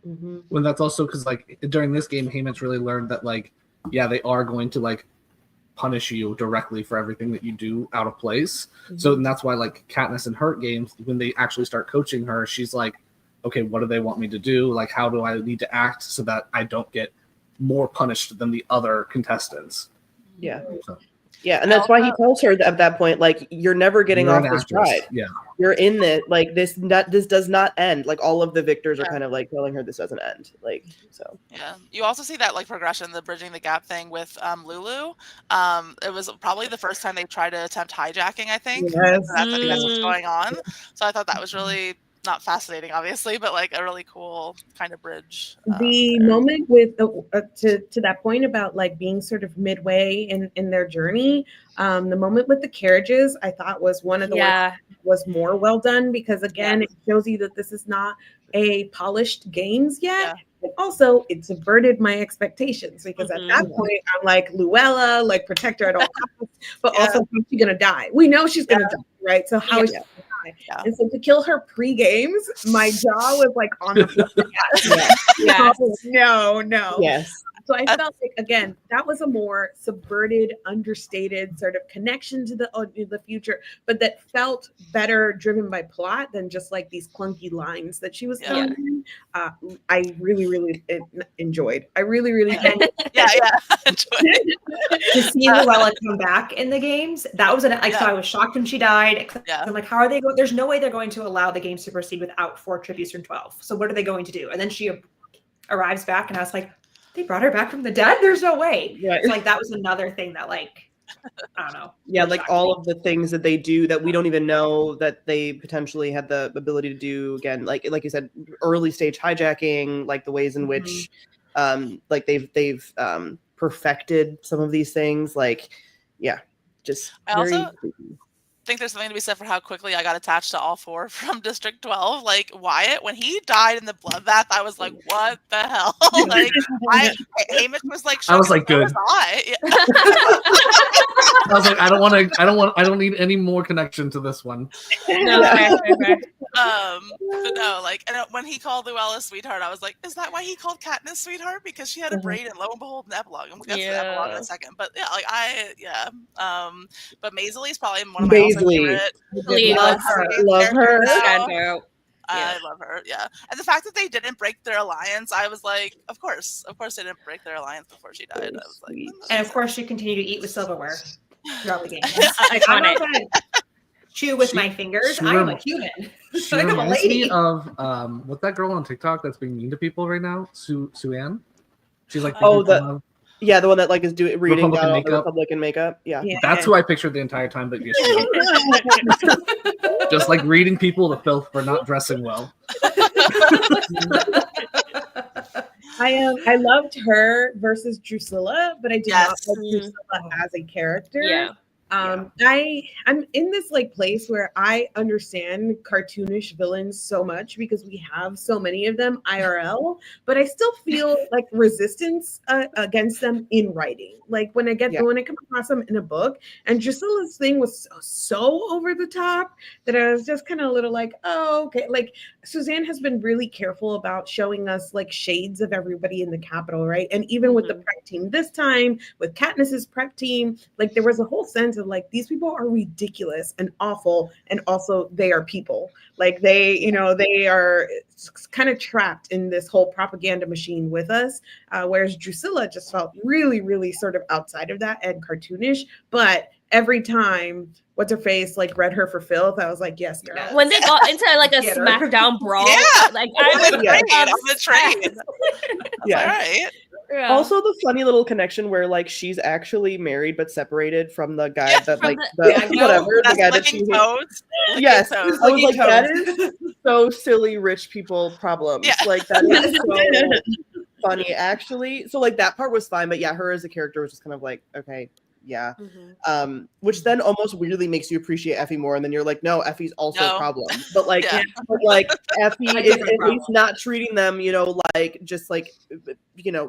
Speaker 3: When that's also because like during this game, Haymitch really learned that like, they are going to like punish you directly for everything that you do out of place. So and that's why like Katniss in her games, when they actually start coaching her, she's like, okay, what do they want me to do? Like, how do I need to act so that I don't get more punished than the other contestants.
Speaker 2: Yeah.
Speaker 3: So,
Speaker 2: Yeah, and that's why he tells her at that point, like, you're never getting
Speaker 3: you're
Speaker 2: off
Speaker 3: an
Speaker 2: this
Speaker 3: actress.
Speaker 2: ride.
Speaker 3: Yeah.
Speaker 2: You're in it. Like, this does not end. Like, all of the victors are kind of like telling her this doesn't end. Like, so.
Speaker 5: Yeah. You also see that like progression, the bridging the gap thing with Lulu. It was probably the first time they tried to attempt hijacking, I think.
Speaker 1: Yes.
Speaker 5: So I think that's what's going on. So I thought that was really not fascinating, obviously, but like a really cool kind of bridge.
Speaker 1: The
Speaker 5: there.
Speaker 1: moment with to that point about like being sort of midway in their journey, the moment with the carriages, I thought was one of the ones was more well done, because again, it shows you that this is not a polished games yet. But also, it subverted my expectations, because at that point, I'm like, Luella, like, protect her at all costs, but also, how's she gonna die? We know she's gonna die, right? So how is she gonna die? And so to kill her pre-games, my jaw was like on the floor. No.
Speaker 2: Yes.
Speaker 1: So I felt like, again, that was a more subverted, understated sort of connection to the future, but that felt better driven by plot than just like these clunky lines that she was telling me. I really, really enjoyed. I really, really did.
Speaker 6: To see Luella come back in the games, that was so I was shocked when she died. I'm like, how are they going? There's no way they're going to allow the games to proceed without 4 tributes from 12. So what are they going to do? And then she arrives back, and I was like, they brought her back from the dead? There's no way. So like that was another thing that, like, I don't know.
Speaker 2: Yeah, like all of the things that they do that we don't even know that they potentially had the ability to do. Again, like you said, early stage hijacking, like the ways in which like they've perfected some of these things. Like, just
Speaker 5: I also think there's something to be said for how quickly I got attached to all 4 from District 12. Like Wyatt, when he died in the bloodbath, I was like, what the hell? Like Hamish was like,
Speaker 3: I was like, good.
Speaker 5: I
Speaker 3: was like, I don't need any more connection to this one.
Speaker 4: No,
Speaker 5: but no, like, and when he called Luella sweetheart, I was like, is that why he called Katniss sweetheart? Because she had a braid, and lo and behold, an epilogue. I'm gonna get to the epilogue in a second. But yeah, like but Maisley is probably one of my favorite.
Speaker 2: Love her.
Speaker 5: I love her. Yeah, and the fact that they didn't break their alliance, I was like, of course, they didn't break their alliance before she died. I was like,
Speaker 6: and of course, she continued to eat with silverware throughout the game. Like, I'm not gonna chew with my fingers. I'm a human.
Speaker 3: She
Speaker 6: like, I'm a lady.
Speaker 3: Me of what's that girl on TikTok that's being mean to people right now? Suzanne. She's like,
Speaker 2: the one that like is reading down all the Republican makeup. Yeah,
Speaker 3: that's who I pictured the entire time. But yes, just like reading people to filth for not dressing well.
Speaker 1: I loved her versus Drusilla, but I did not like Drusilla as a character. I'm in this like place where I understand cartoonish villains so much because we have so many of them IRL, but I still feel like resistance against them in writing. Like when I come across them in a book, and Drusilla's thing was so over the top that I was just kind of a little like, oh, okay. Like Suzanne has been really careful about showing us like shades of everybody in the Capitol, right? And even with the prep team this time, with Katniss's prep team, like there was a whole sense of like, these people are ridiculous and awful, and also they are people. Like they are kind of trapped in this whole propaganda machine with us, whereas Drusilla just felt really, really sort of outside of that and cartoonish. But every time what's her face like read her for filth, I was like, yes, girl.
Speaker 4: When they got into like a SmackDown brawl, like I was
Speaker 5: on the train.
Speaker 2: Yeah.
Speaker 5: All right.
Speaker 4: Yeah.
Speaker 2: Also, the funny little connection where like she's actually married but separated from the guy that like the guy that she yes, I was like, that is so silly rich people problems. Like that is so funny actually. So like that part was fine, but yeah, her as a character was just kind of like, okay, yeah. Which then almost weirdly makes you appreciate Effie more, and then you're like, no, Effie's also a problem. But like Effie is at least not treating them, like just like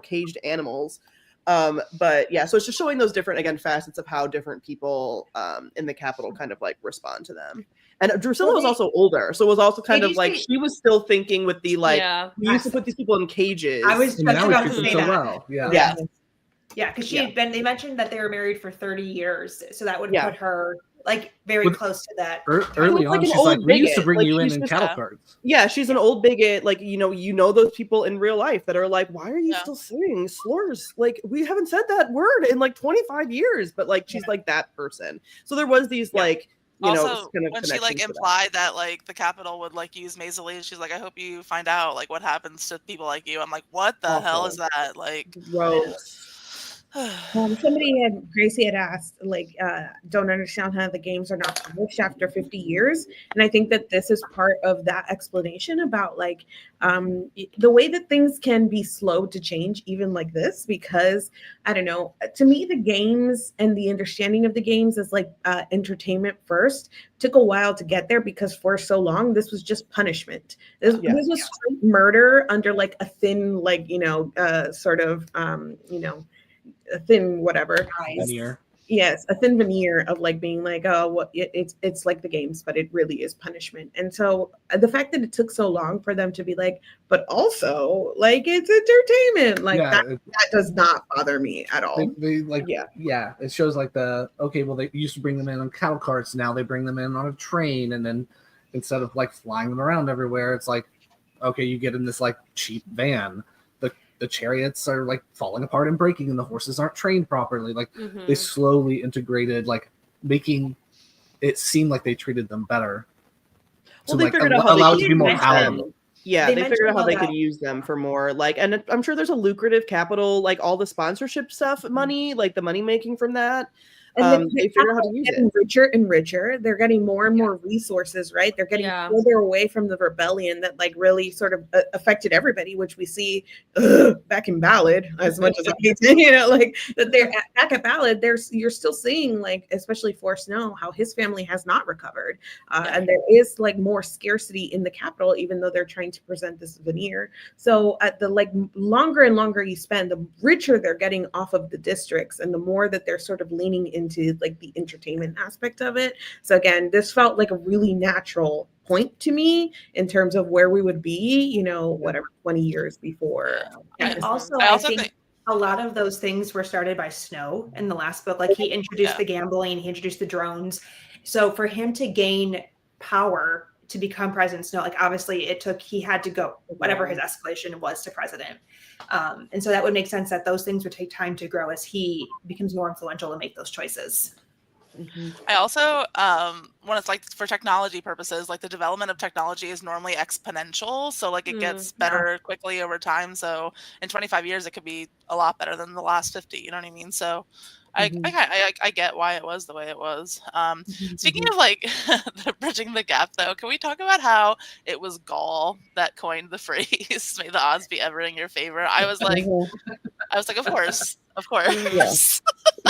Speaker 2: caged animals. But yeah, so it's just showing those different, again, facets of how different people in the Capitol kind of like respond to them. And Drusilla was also older, so it was also kind of like she was still thinking with the like, we used to put these people in cages.
Speaker 6: I was just about to say that.
Speaker 3: Well.
Speaker 6: Yeah, because they mentioned that they were married for 30 years, so that would put her like very close to that.
Speaker 3: Early
Speaker 2: like
Speaker 3: on,
Speaker 2: an
Speaker 3: she's like,
Speaker 2: old
Speaker 3: we used to
Speaker 2: bigot.
Speaker 3: bring
Speaker 2: Like,
Speaker 3: you in
Speaker 2: she's just-
Speaker 3: cattle
Speaker 5: Yeah.
Speaker 3: carts.
Speaker 2: Yeah, she's an old bigot. Like, you know those people in real life that are like, why are you
Speaker 5: Yeah.
Speaker 2: still saying slurs? Like, we haven't said that word in like 25 years. But like, she's like that person. So there was these like,
Speaker 5: Also,
Speaker 2: kind of
Speaker 5: when she like
Speaker 2: connections to that.
Speaker 5: implied that like the Capitol would like use Maisily, she's like, I hope you find out like what happens to people like you. I'm like, what the hell is that? Like,
Speaker 2: Gross.
Speaker 1: Gracie had asked, like, don't understand how the games are not published after 50 years. And I think that this is part of that explanation about like the way that things can be slow to change, even like this, because I don't know, to me, the games and the understanding of the games is like entertainment first. Took a while to get there because for so long, this was just punishment. This was straight murder under like a thin, like, sort of, a thin whatever
Speaker 3: Veneer.
Speaker 1: yes, a thin veneer of like being like, oh, what it's like the games, but it really is punishment. And so the fact that it took so long for them to be like, but also like it's entertainment, like that does not bother me at all.
Speaker 3: They like it shows like they used to bring them in on cattle carts, now they bring them in on a train, and then instead of like flying them around everywhere, it's like, okay, you get in this like cheap van. The chariots are like falling apart and breaking, and the horses aren't trained properly. Like they slowly integrated, like making it seem like they treated them better.
Speaker 2: Well,
Speaker 3: to
Speaker 2: they figured out how
Speaker 3: allow it
Speaker 2: they
Speaker 3: to be more
Speaker 2: could
Speaker 3: palatable.
Speaker 2: Yeah,
Speaker 6: They
Speaker 2: they figured out how they
Speaker 6: mentioned
Speaker 2: could use them for more like, and I'm sure there's a lucrative capital, like all the sponsorship stuff, money, like the money making from that.
Speaker 1: And
Speaker 2: they figured out how to use
Speaker 1: getting
Speaker 2: it.
Speaker 1: richer and richer. They're getting more and more resources, right? They're getting further away from the rebellion that like really sort of affected everybody, which we see back in Ballad, as much as I hate to, like that they're back at Ballad. You're still seeing like, especially for Snow, how his family has not recovered. And there is like more scarcity in the capital, even though they're trying to present this veneer. So at the like longer and longer you spend, the richer they're getting off of the districts, and the more that they're sort of leaning into like the entertainment aspect of it. So again, this felt like a really natural point to me in terms of where we would be, whatever 20 years before.
Speaker 6: And I think a lot of those things were started by Snow in the last book. Like he introduced the gambling, he introduced the drones. So for him to gain power to become President Snow, like obviously he had to go whatever his escalation was to president. And so that would make sense that those things would take time to grow as he becomes more influential and make those choices.
Speaker 5: I also, when it's like for technology purposes, like the development of technology is normally exponential. So like it gets better quickly over time. So in 25 years, it could be a lot better than the last 50. You know what I mean? So I get why it was the way it was. Speaking of like bridging the gap, though, can we talk about how it was Gaul that coined the phrase "May the odds be ever in your favor"? I was like, of course.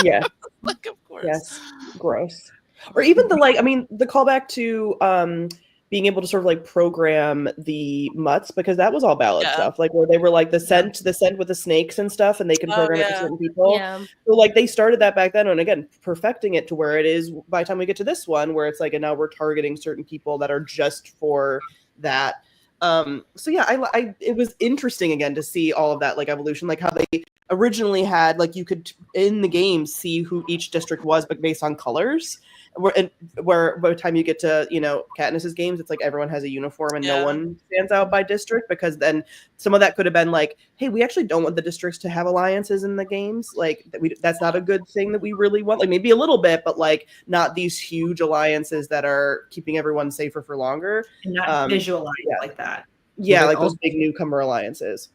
Speaker 2: Yeah.
Speaker 5: Like, of course.
Speaker 2: Yes. Gross. Or even the callback to being able to sort of like program the mutts, because that was all ballad stuff, like where they were like the scent with the snakes and stuff, and they can program it to certain people. So like they started that back then, and again, perfecting it to where it is by the time we get to this one, where it's like, and now we're targeting certain people that are just for that. So yeah, it was interesting again to see all of that like evolution, like how they originally had like you could in the game see who each district was, but based on colors. Where by the time you get to Katniss's games, it's like everyone has a uniform and no one stands out by district, because then some of that could have been like, hey, we actually don't want the districts to have alliances in the games, like that's not a good thing that we really want, like maybe a little bit, but like not these huge alliances that are keeping everyone safer for longer,
Speaker 6: and not visualized like that.
Speaker 2: Like those big newcomer alliances.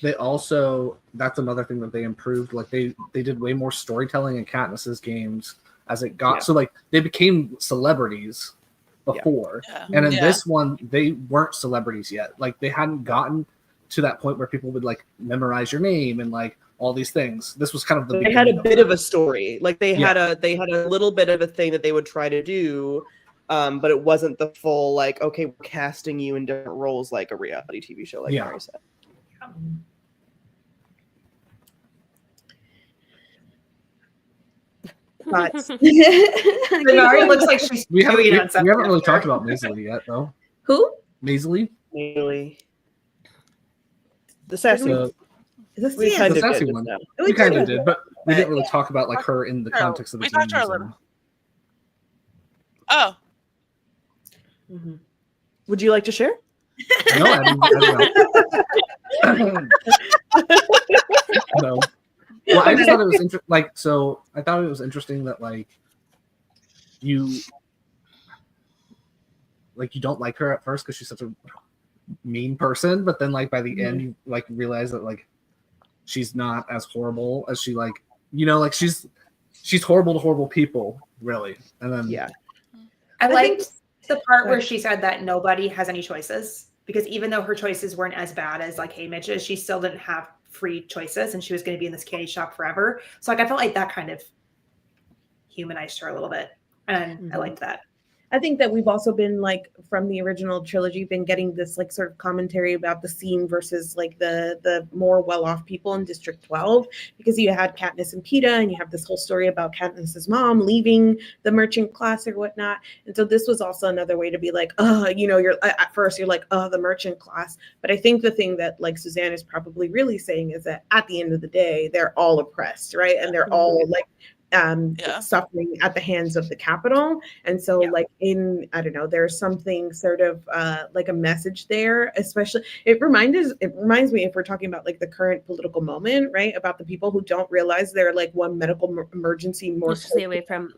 Speaker 3: They also, that's another thing that they improved, like they did way more storytelling in Katniss's games as it got so like they became celebrities before, and in this one they weren't celebrities yet, like they hadn't gotten to that point where people would like memorize your name and like all these things. This was kind of
Speaker 2: they had a bit of a story, like they had a little bit of a thing that they would try to do, but it wasn't the full like, okay, we're casting you in different roles like a reality TV show, like Mary said.
Speaker 6: Denari looks like she's
Speaker 3: we haven't really talked about Maisily yet, though.
Speaker 1: Who?
Speaker 3: Maisily?
Speaker 2: The sassy one.
Speaker 1: We
Speaker 3: kind of did, but we didn't really talk about like her in the context of the
Speaker 5: we talked to her a little. Oh,
Speaker 2: Mhm. Would you like to share?
Speaker 3: No, I don't know. No. Well, I just thought it was interesting. Like, so I thought it was interesting that like you don't like her at first because she's such a mean person, but then like by the end you like realize that like she's not as horrible as she like, you know, like she's horrible to horrible people, really. And then
Speaker 6: I liked
Speaker 2: think-
Speaker 6: the part where she said that nobody has any choices, because even though her choices weren't as bad as like Haymitch's, she still didn't have free choices, and she was going to be in this candy shop forever. So like I felt like that kind of humanized her a little bit, and I liked that.
Speaker 1: I think that we've also been like from the original trilogy been getting this like sort of commentary about the scene versus like the more well-off people in District 12, because you had Katniss and Peeta, and you have this whole story about Katniss's mom leaving the merchant class or whatnot. And so this was also another way to be like, you know, you're at first you're like, the merchant class. But I think the thing that like Suzanne is probably really saying is that at the end of the day, they're all oppressed, right? And they're all like suffering at the hands of the Capitol. And so like in, I don't know, there's something sort of like a message there, especially it reminds me, if we're talking about like the current political moment, right, about the people who don't realize they're like one medical emergency more
Speaker 4: stay away from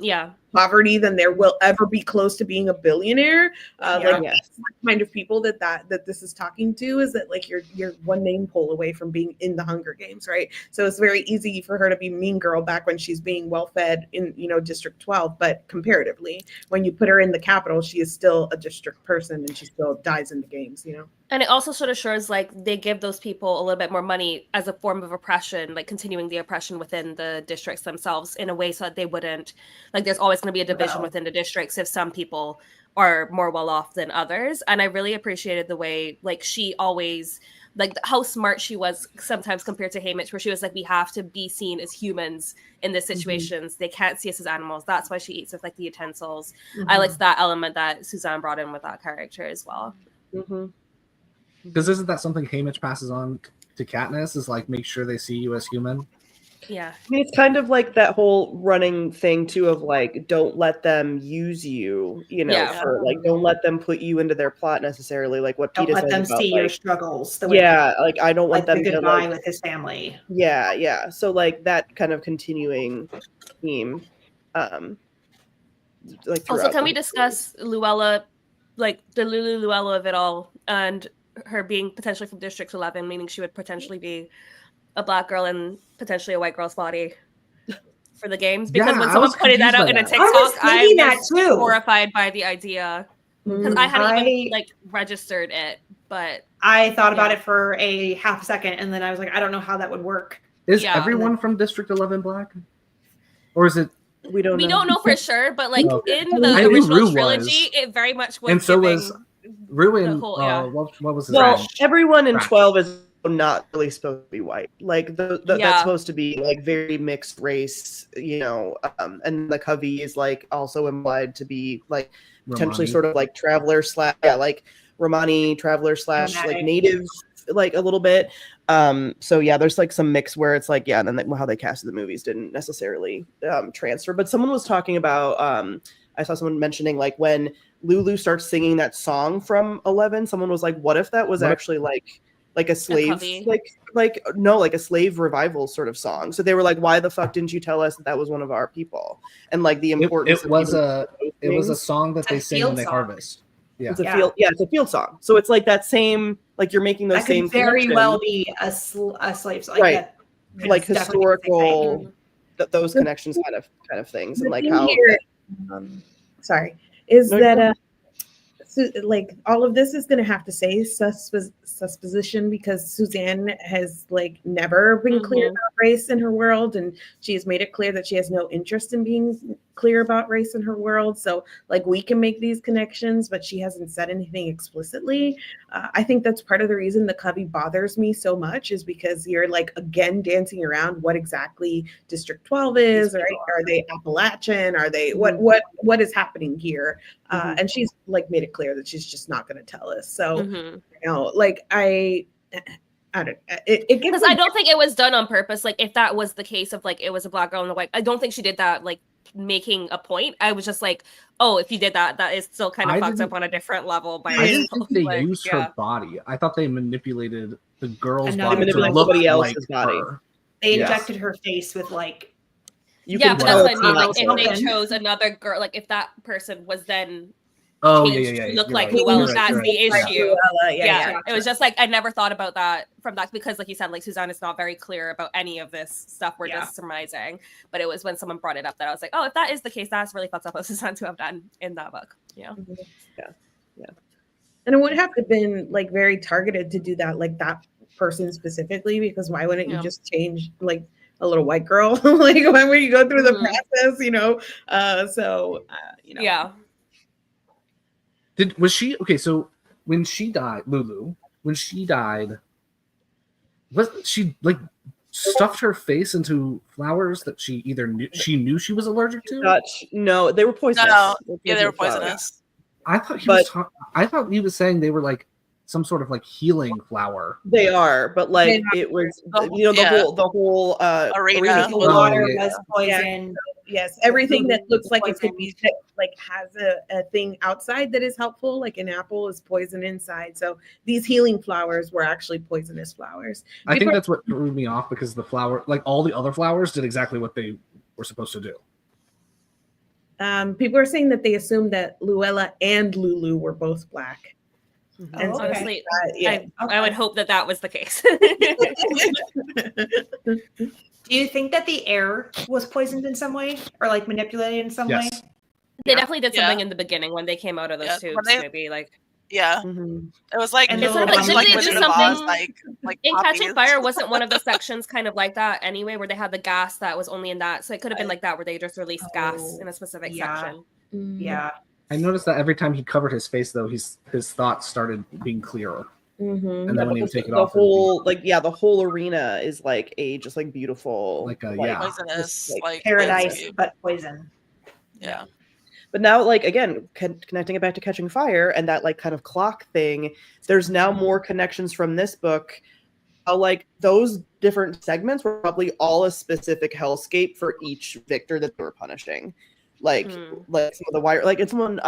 Speaker 1: poverty than there will ever be close to being a billionaire. Like that's the kind of people that this is talking to, is that like you're one name poll away from being in the Hunger Games, right? So it's very easy for her to be mean girl back when she's being well fed in, you know, District 12, but comparatively when you put her in the Capitol, she is still a district person and she still dies in the games, you know.
Speaker 4: And it also sort of shows like they give those people a little bit more money as a form of oppression, like continuing the oppression within the districts themselves in a way so that they wouldn't, like there's always going to be a division within the districts if some people are more well off than others. And I really appreciated the way like she always, like how smart she was sometimes compared to Haymitch, where she was like, we have to be seen as humans in this situations. They can't see us as animals. That's why she eats with like the utensils. I liked that element that Suzanne brought in with that character as well.
Speaker 3: Because isn't that something Haymitch passes on to Katniss, is like make sure they see you as human?
Speaker 4: Yeah.
Speaker 2: I mean, it's kind of like that whole running thing too of like, don't let them use you, you know, for like, don't let them put you into their plot necessarily. Like what Peeta says about,
Speaker 6: don't let them see
Speaker 2: like,
Speaker 6: your struggles.
Speaker 2: Like I don't want them
Speaker 6: the
Speaker 2: to
Speaker 6: goodbye
Speaker 2: like,
Speaker 6: with his family.
Speaker 2: Yeah. So like that kind of continuing theme. Like
Speaker 4: also, can we discuss Luella, like the Lulu Luella of it all, and her being potentially from District 11, meaning she would potentially be a Black girl in potentially a white girl's body for the games? Because when someone pointed that out in a TikTok, I was horrified by the idea, because I hadn't even like registered it, but
Speaker 6: I thought about it for a half second, and then I was like, I don't know how that would work.
Speaker 3: Is everyone from District 11 Black, or is it?
Speaker 2: We don't
Speaker 4: know for sure, but like in the original trilogy, it very much was.
Speaker 3: And so was Rue and what was his name?
Speaker 2: Everyone in 12 is not really supposed to be white. Like that's supposed to be like very mixed race, you know. And the Covey is like also implied to be like potentially sort of like traveler / like Romani traveler / like native, like a little bit. So yeah, there's like some mix where it's like, and then how they casted the movies didn't necessarily transfer. But someone was talking about, I saw someone mentioning like when Lulu starts singing that song from 11, someone was like, what if that was actually like a slave, like a slave revival sort of song? So they were like, why the fuck didn't you tell us that was one of our people? And like the importance
Speaker 3: it was a song that they sing when they harvest. Yeah.
Speaker 2: It's a field song. So it's like that same, like you're making those same.
Speaker 6: Could very well be a slave song,
Speaker 2: right? Like historical, those connections, kind of things, and like how.
Speaker 1: Like all of this is going to have to say supposition, because Suzanne has like never been clear about race in her world, and she has made it clear that she has no interest in being clear about race in her world. So like we can make these connections, but she hasn't said anything explicitly. I think that's part of the reason the Covey bothers me so much, is because you're like again dancing around what exactly District 12 is, right? Are they Appalachian? Are they what is happening here? And she's like made it clear that she's just not going to tell us. So you know, like I don't. Because
Speaker 4: I don't think it was done on purpose. Like if that was the case of like it was a Black girl and a white, I don't think she did that like making a point. I was just like, oh, if you did that, that is still kind of fucked up on a different level. By
Speaker 3: I didn't think they
Speaker 4: like,
Speaker 3: used her body. I thought they manipulated the girl's
Speaker 6: Another
Speaker 3: body to
Speaker 2: manipulate
Speaker 3: look
Speaker 2: somebody
Speaker 3: like
Speaker 2: else's body.
Speaker 3: her.
Speaker 6: They
Speaker 3: Yes.
Speaker 6: injected her face with like.
Speaker 2: You
Speaker 4: yeah,
Speaker 2: can
Speaker 4: but
Speaker 2: tell
Speaker 4: that's what I
Speaker 2: it's
Speaker 4: mean.
Speaker 2: not
Speaker 4: Like, if
Speaker 2: her.
Speaker 4: they chose another girl, like if that person was then
Speaker 3: Oh
Speaker 4: changed
Speaker 3: yeah.
Speaker 4: to look
Speaker 3: You're
Speaker 4: like
Speaker 3: right.
Speaker 4: Luella,
Speaker 3: You're right,
Speaker 4: that's
Speaker 3: you're
Speaker 4: the
Speaker 3: right.
Speaker 4: issue.
Speaker 1: Yeah.
Speaker 4: It was just like I never thought about that from that because, like you said, like Suzanne is not very clear about any of this stuff. We're just surmising, but it was when someone brought it up that I was like, oh, if that is the case, that's really fucked up of Suzanne to have done in that book. Yeah.
Speaker 1: And it would have to have been like very targeted to do that, like that person specifically, because why wouldn't you just change like a little white girl? Like why would you go through the process, you know?
Speaker 4: Yeah.
Speaker 3: Was she okay? So when she died, Lulu, when she died, was she like stuffed her face into flowers that she either knew she was allergic to?
Speaker 2: No, they were poisonous.
Speaker 5: No, yeah, they were
Speaker 2: flowers.
Speaker 5: poisonous.
Speaker 3: I thought he was saying they were like some sort of like healing flower.
Speaker 2: They are, but like it was, the whole
Speaker 5: arena.
Speaker 6: The water was poisoned.
Speaker 1: Yes, everything that looks like it could be like has a thing outside that is helpful, like an apple is poison inside. So these healing flowers were actually poisonous flowers.
Speaker 3: I think that's what threw me off because the flower, like all the other flowers, did exactly what they were supposed to do.
Speaker 1: People are saying that they assumed that Luella and Lulu were both black.
Speaker 4: And honestly,
Speaker 1: I
Speaker 4: would hope that was the case.
Speaker 6: Do you think that the air was poisoned in some way or like manipulated in some way?
Speaker 4: They definitely did something in the beginning when they came out of those tubes. Maybe like
Speaker 5: it was like
Speaker 6: And
Speaker 5: it's
Speaker 6: the
Speaker 5: sort of
Speaker 6: little
Speaker 5: like
Speaker 6: bunnies
Speaker 5: Wizard
Speaker 6: did
Speaker 5: of Oz,
Speaker 4: something-
Speaker 5: like
Speaker 4: in Catching
Speaker 5: poppies.
Speaker 4: Fire wasn't one of the sections kind of like that anyway, where they had the gas that was only in that. So it could have been like that, where they just released gas in a specific section.
Speaker 6: Yeah.
Speaker 3: I noticed that every time he covered his face, though, his thoughts started being clearer.
Speaker 1: Mm-hmm.
Speaker 3: And then when he would take it
Speaker 2: the
Speaker 3: off,
Speaker 2: whole the whole arena is like just like beautiful,
Speaker 3: like
Speaker 5: poisonous, like
Speaker 6: paradise,
Speaker 5: landscape.
Speaker 6: but poison.
Speaker 5: Yeah.
Speaker 2: But now, like again, connecting it back to Catching Fire and that like kind of clock thing, there's now more connections from this book. How like those different segments were probably all a specific hellscape for each victor that they were punishing. Like some of the wire, like someone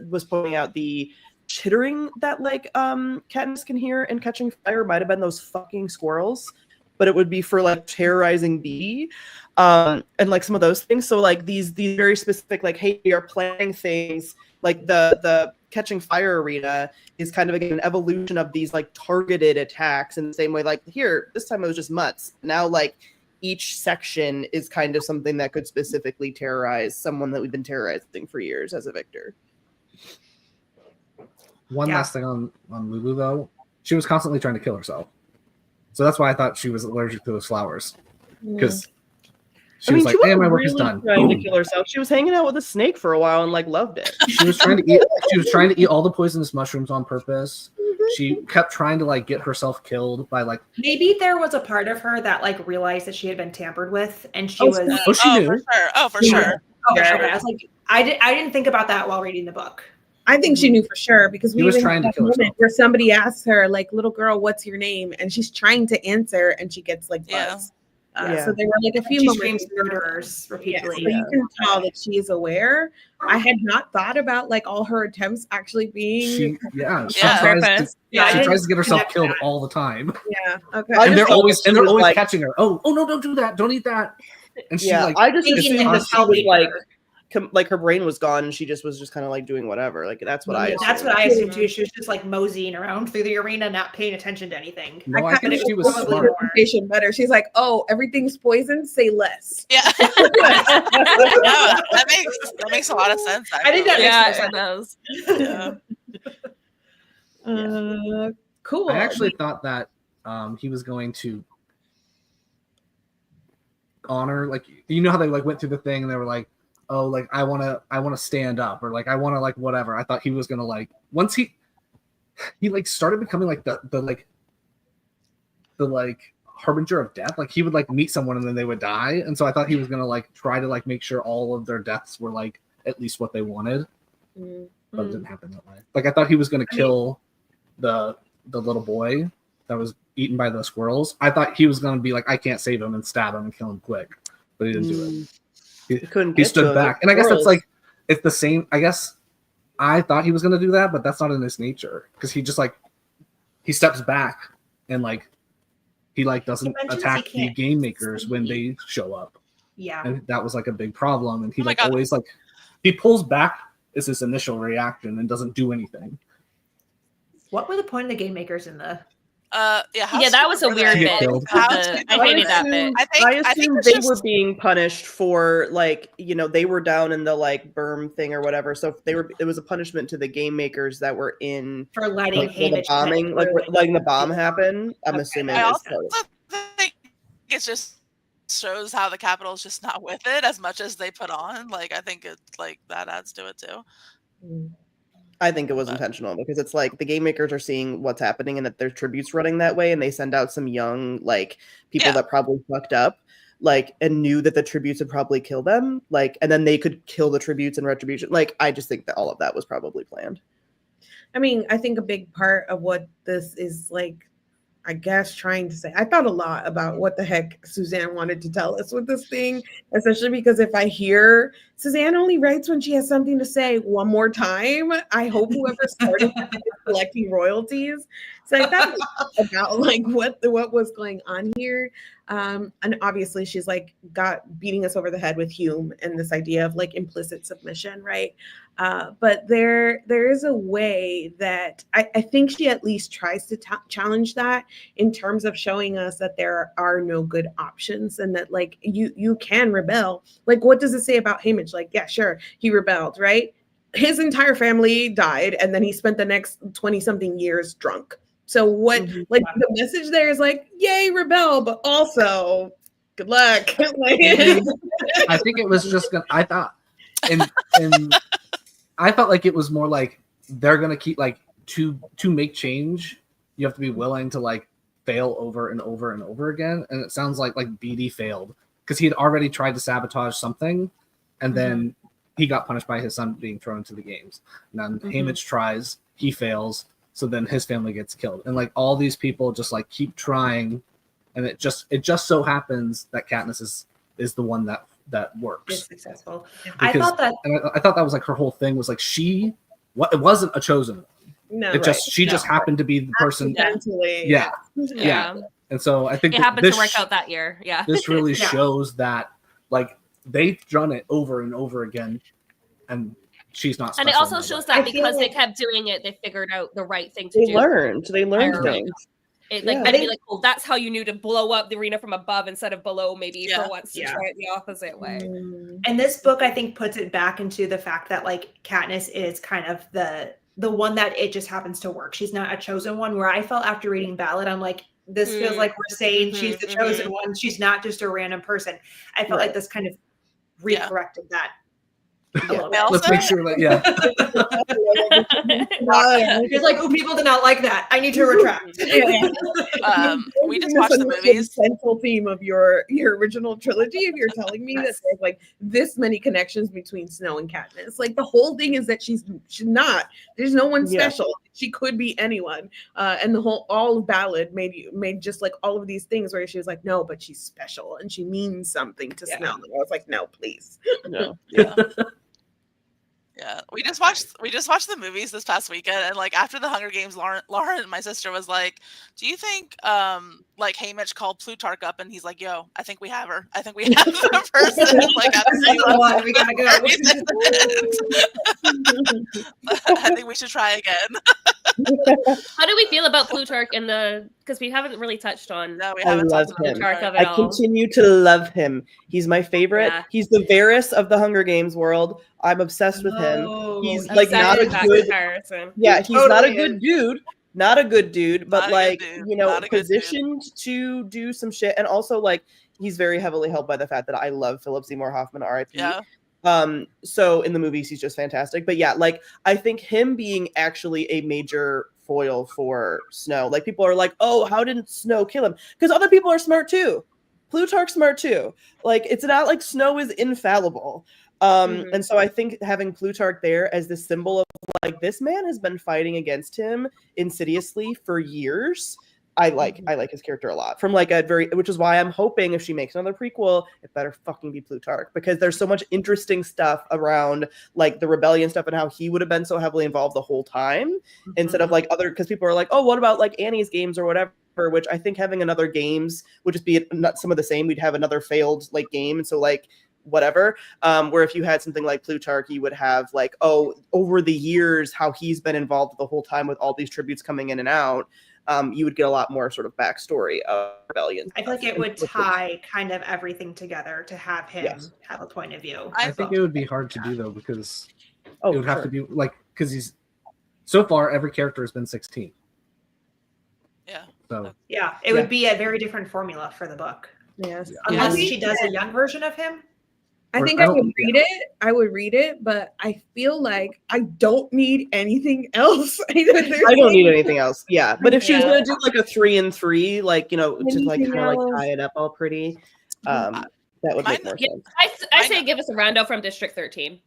Speaker 2: was pointing out the chittering that like Katniss can hear in Catching Fire might have been those fucking squirrels, but it would be for like terrorizing Beetee, and like some of those things. So like these very specific, like, hey, we are planning things. Like the Catching Fire arena is kind of again an evolution of these like targeted attacks in the same way. Like here, this time it was just mutts. Now like each section is kind of something that could specifically terrorize someone that we've been terrorizing for years as a victor.
Speaker 3: One last thing on Lulu, though. She was constantly trying to kill herself. So that's why I thought she was allergic to those flowers. Because she was like, hey, my work is done.
Speaker 2: Trying to kill herself. She was hanging out with a snake for a while and like loved it.
Speaker 3: She was trying to eat all the poisonous mushrooms on purpose. She kept trying to like get herself killed by like.
Speaker 6: Maybe there was a part of her that like realized that she had been tampered with, and she was.
Speaker 3: Oh, she knew.
Speaker 5: For sure. Oh, for sure.
Speaker 6: Okay, I was like, I didn't think about that while reading the book.
Speaker 1: I think she knew for sure because we
Speaker 3: was
Speaker 1: even
Speaker 3: trying to
Speaker 1: had
Speaker 3: kill
Speaker 1: a moment
Speaker 3: herself.
Speaker 1: where somebody asks her, like, "Little girl, what's your name?" and she's trying to answer, and she gets like buzz. So there were like a few
Speaker 6: She
Speaker 1: moments.
Speaker 6: screams murderers repeatedly.
Speaker 1: So you can tell that she is aware. I had not thought about like all her attempts actually being.
Speaker 3: She tries to get herself killed all the time.
Speaker 1: Yeah. Okay.
Speaker 3: And they're always
Speaker 2: like,
Speaker 3: catching her. Oh no! Don't do that! Don't eat that! And she like.
Speaker 2: I just
Speaker 6: thinking
Speaker 2: assumed
Speaker 6: that
Speaker 2: that she was
Speaker 6: her.
Speaker 2: like her brain was gone and she just was kind of like doing whatever. Like that's what I assumed.
Speaker 6: That's what I assumed too. She was just like moseying around through the arena, not paying attention to anything.
Speaker 3: No, I think she was smart.
Speaker 1: Better. She's like, "Oh, everything's poison. Say less."
Speaker 5: Yeah. that makes a lot of sense.
Speaker 6: I think that makes
Speaker 4: it does.
Speaker 1: Cool.
Speaker 3: I actually thought that he was going to honor, like, you know how they like went through the thing and they were like, oh, like I want to stand up, or like I want to like whatever. I thought he was gonna like once he like started becoming like the harbinger of death. Like he would like meet someone and then they would die, and so I thought he was gonna like try to like make sure all of their deaths were like at least what they wanted. But it didn't happen that way. Like I thought he was gonna kill the little boy that was eaten by the squirrels. I thought he was gonna be like, I can't save him, and stab him and kill him quick, but he didn't do it.
Speaker 2: couldn't
Speaker 3: He
Speaker 2: get to
Speaker 3: stood
Speaker 2: him.
Speaker 3: back, and I guess
Speaker 2: Squirrels.
Speaker 3: it's like it's the same. I guess I thought he was going to do that, but that's not in his nature because he just like he steps back and like he like doesn't
Speaker 6: mentions
Speaker 3: attack
Speaker 6: he
Speaker 3: the
Speaker 6: can't
Speaker 3: game makers when
Speaker 6: see.
Speaker 3: they show up,
Speaker 6: Yeah.
Speaker 3: and that was like a big problem. And he
Speaker 5: Oh my
Speaker 3: like
Speaker 5: God.
Speaker 3: always like he pulls back is his initial reaction and doesn't do anything.
Speaker 6: What were the point of the game makers in the?
Speaker 5: Yeah, how
Speaker 4: Yeah, that was a
Speaker 5: stupid were
Speaker 4: weird
Speaker 5: they?
Speaker 3: bit.
Speaker 4: bit.
Speaker 5: How
Speaker 4: The-
Speaker 5: stupid
Speaker 4: I
Speaker 5: were
Speaker 4: hated
Speaker 5: they?
Speaker 4: that bit.
Speaker 5: I think it's
Speaker 2: they
Speaker 5: just,
Speaker 2: were being punished for like they were down in the like berm thing or whatever. So it was a punishment to the game makers that were in
Speaker 6: For letting
Speaker 2: like, where the
Speaker 6: Haymitch
Speaker 2: bombing, like letting the bomb happen. I'm assuming.
Speaker 5: I
Speaker 2: it's
Speaker 5: also think it just shows how the Capitol's just not with it as much as they put on. Like I think it like that adds to it too.
Speaker 2: I think it was intentional because it's like the game makers are seeing what's happening and that their tributes running that way, and they send out some young like people that probably fucked up, like and knew that the tributes would probably kill them, like, and then they could kill the tributes in retribution. Like, I just think that all of that was probably planned.
Speaker 1: I mean, I think a big part of what this is like, I guess, trying to say, I thought a lot about what the heck Suzanne wanted to tell us with this thing, especially because if I hear Suzanne only writes when she has something to say one more time, I hope whoever started collecting royalties. So I thought about like what was going on here. And obviously she's like beating us over the head with Hume and this idea of like implicit submission, right? But there is a way that I think she at least tries to challenge that in terms of showing us that there are no good options and that like you can rebel. Like, what does it say about Haymitch? Like, yeah, sure, he rebelled, right? His entire family died, and then he spent the next 20 something years drunk. So what, like, the message there is like, yay, rebel, but also good luck. Like,
Speaker 3: I think it was just gonna. I thought, and I felt like it was more like they're gonna keep like to make change. You have to be willing to like fail over and over and over again. And it sounds like Beatty failed because he had already tried to sabotage something, and then he got punished by his son being thrown into the games. And then Haymitch tries, he fails, so then his family gets killed. And like all these people just like keep trying, and it just so happens that Katniss is the one that works.
Speaker 6: Is successful.
Speaker 3: Because,
Speaker 6: I thought that
Speaker 3: I thought that was like her whole thing was like it wasn't a chosen one.
Speaker 1: no,
Speaker 3: It just she just happened to be the person.
Speaker 1: accidentally.
Speaker 3: Yeah. And so I think
Speaker 4: It happened to work out that year. Yeah.
Speaker 3: This really shows that like they've done it over and over again, and she's not.
Speaker 4: And it also shows that because they kept doing it, they figured out the right thing to do.
Speaker 2: They learned
Speaker 4: Right.
Speaker 2: things.
Speaker 4: It like maybe like, well, that's how you knew to blow up the arena from above instead of below, maybe for once to try it the opposite way.
Speaker 6: And this book, I think, puts it back into the fact that like Katniss is kind of the one that it just happens to work. She's not a chosen one. Where I felt after reading Ballad, I'm like, this feels like we're saying she's the chosen one. She's not just a random person. I felt like this kind of recorrected that.
Speaker 3: Let's make sure that
Speaker 6: It's like, oh, people did not like that. I need to retract.
Speaker 5: We just watched the movies.
Speaker 1: The central theme of your original trilogy. If you're telling me that there's like this many connections between Snow and Katniss, like the whole thing is that she's not. There's no one special. She could be anyone. And all of Ballad made just like all of these things where she was like, no, but she's special and she means something to Snow. And I was like, no, please.
Speaker 2: No.
Speaker 5: Yeah, we just watched the movies this past weekend, and like after the Hunger Games, Lauren, my sister, was like, "Do you think like Haymitch called Plutarch up and he's like, yo, I think we have her. I think we have the person. Like,
Speaker 6: we gotta go.
Speaker 5: I think we should try again."
Speaker 4: How do we feel about Plutarch in because we haven't really touched on.
Speaker 5: No, we
Speaker 2: I
Speaker 5: haven't
Speaker 2: love
Speaker 5: talked about
Speaker 2: him.
Speaker 5: Plutarch of it
Speaker 2: I
Speaker 5: all.
Speaker 2: continue to love him. He's my favorite.
Speaker 4: Yeah.
Speaker 2: He's the Varys of the Hunger Games world. I'm obsessed with him. He's like
Speaker 4: Obsessed
Speaker 2: not a
Speaker 4: with that
Speaker 2: good.
Speaker 4: comparison.
Speaker 2: Yeah, he's
Speaker 6: Totally
Speaker 2: not a
Speaker 6: is.
Speaker 2: good dude. Not a good dude, but
Speaker 5: Not a good
Speaker 2: like
Speaker 5: dude.
Speaker 2: you know,
Speaker 5: Not a good dude.
Speaker 2: positioned to do some shit, and also like he's very heavily helped by the fact that I love Philip Seymour Hoffman, R.I.P.
Speaker 5: Yeah.
Speaker 2: So in the movies he's just fantastic. But yeah, like I think him being actually a major foil for Snow. Like people are like, oh, how didn't Snow kill him? Because other people are smart too. Plutarch's smart too. Like it's not like Snow is infallible. And so I think having Plutarch there as the symbol of like this man has been fighting against him insidiously for years. I like his character a lot from like which is why I'm hoping if she makes another prequel, it better fucking be Plutarch, because there's so much interesting stuff around like the rebellion stuff and how he would have been so heavily involved the whole time instead of like other, because people are like, oh, what about like Annie's games or whatever, which I think having another games would just be not some of the same. We'd have another failed like game, and so like whatever, where if you had something like Plutarch, you would have like, oh, over the years how he's been involved the whole time with all these tributes coming in and out. You would get a lot more sort of backstory of rebellion.
Speaker 6: I feel like it would tie kind of everything together to have him have a point of view.
Speaker 3: I think it would be hard to do though, because it would have to be like, because he's so far every character has been 16.
Speaker 5: Yeah.
Speaker 3: So
Speaker 6: yeah, it would be a very different formula for the book.
Speaker 1: Yes.
Speaker 6: Unless she does a young version of him.
Speaker 1: I think I would read it. I would read it, but I feel like I don't need anything else. I
Speaker 2: don't need anything else. Yeah, but if she was gonna do like a 3 and 3, like, you know, to like kind of like tie it up all pretty, that would make more sense.
Speaker 4: I say give us a rando from District 13.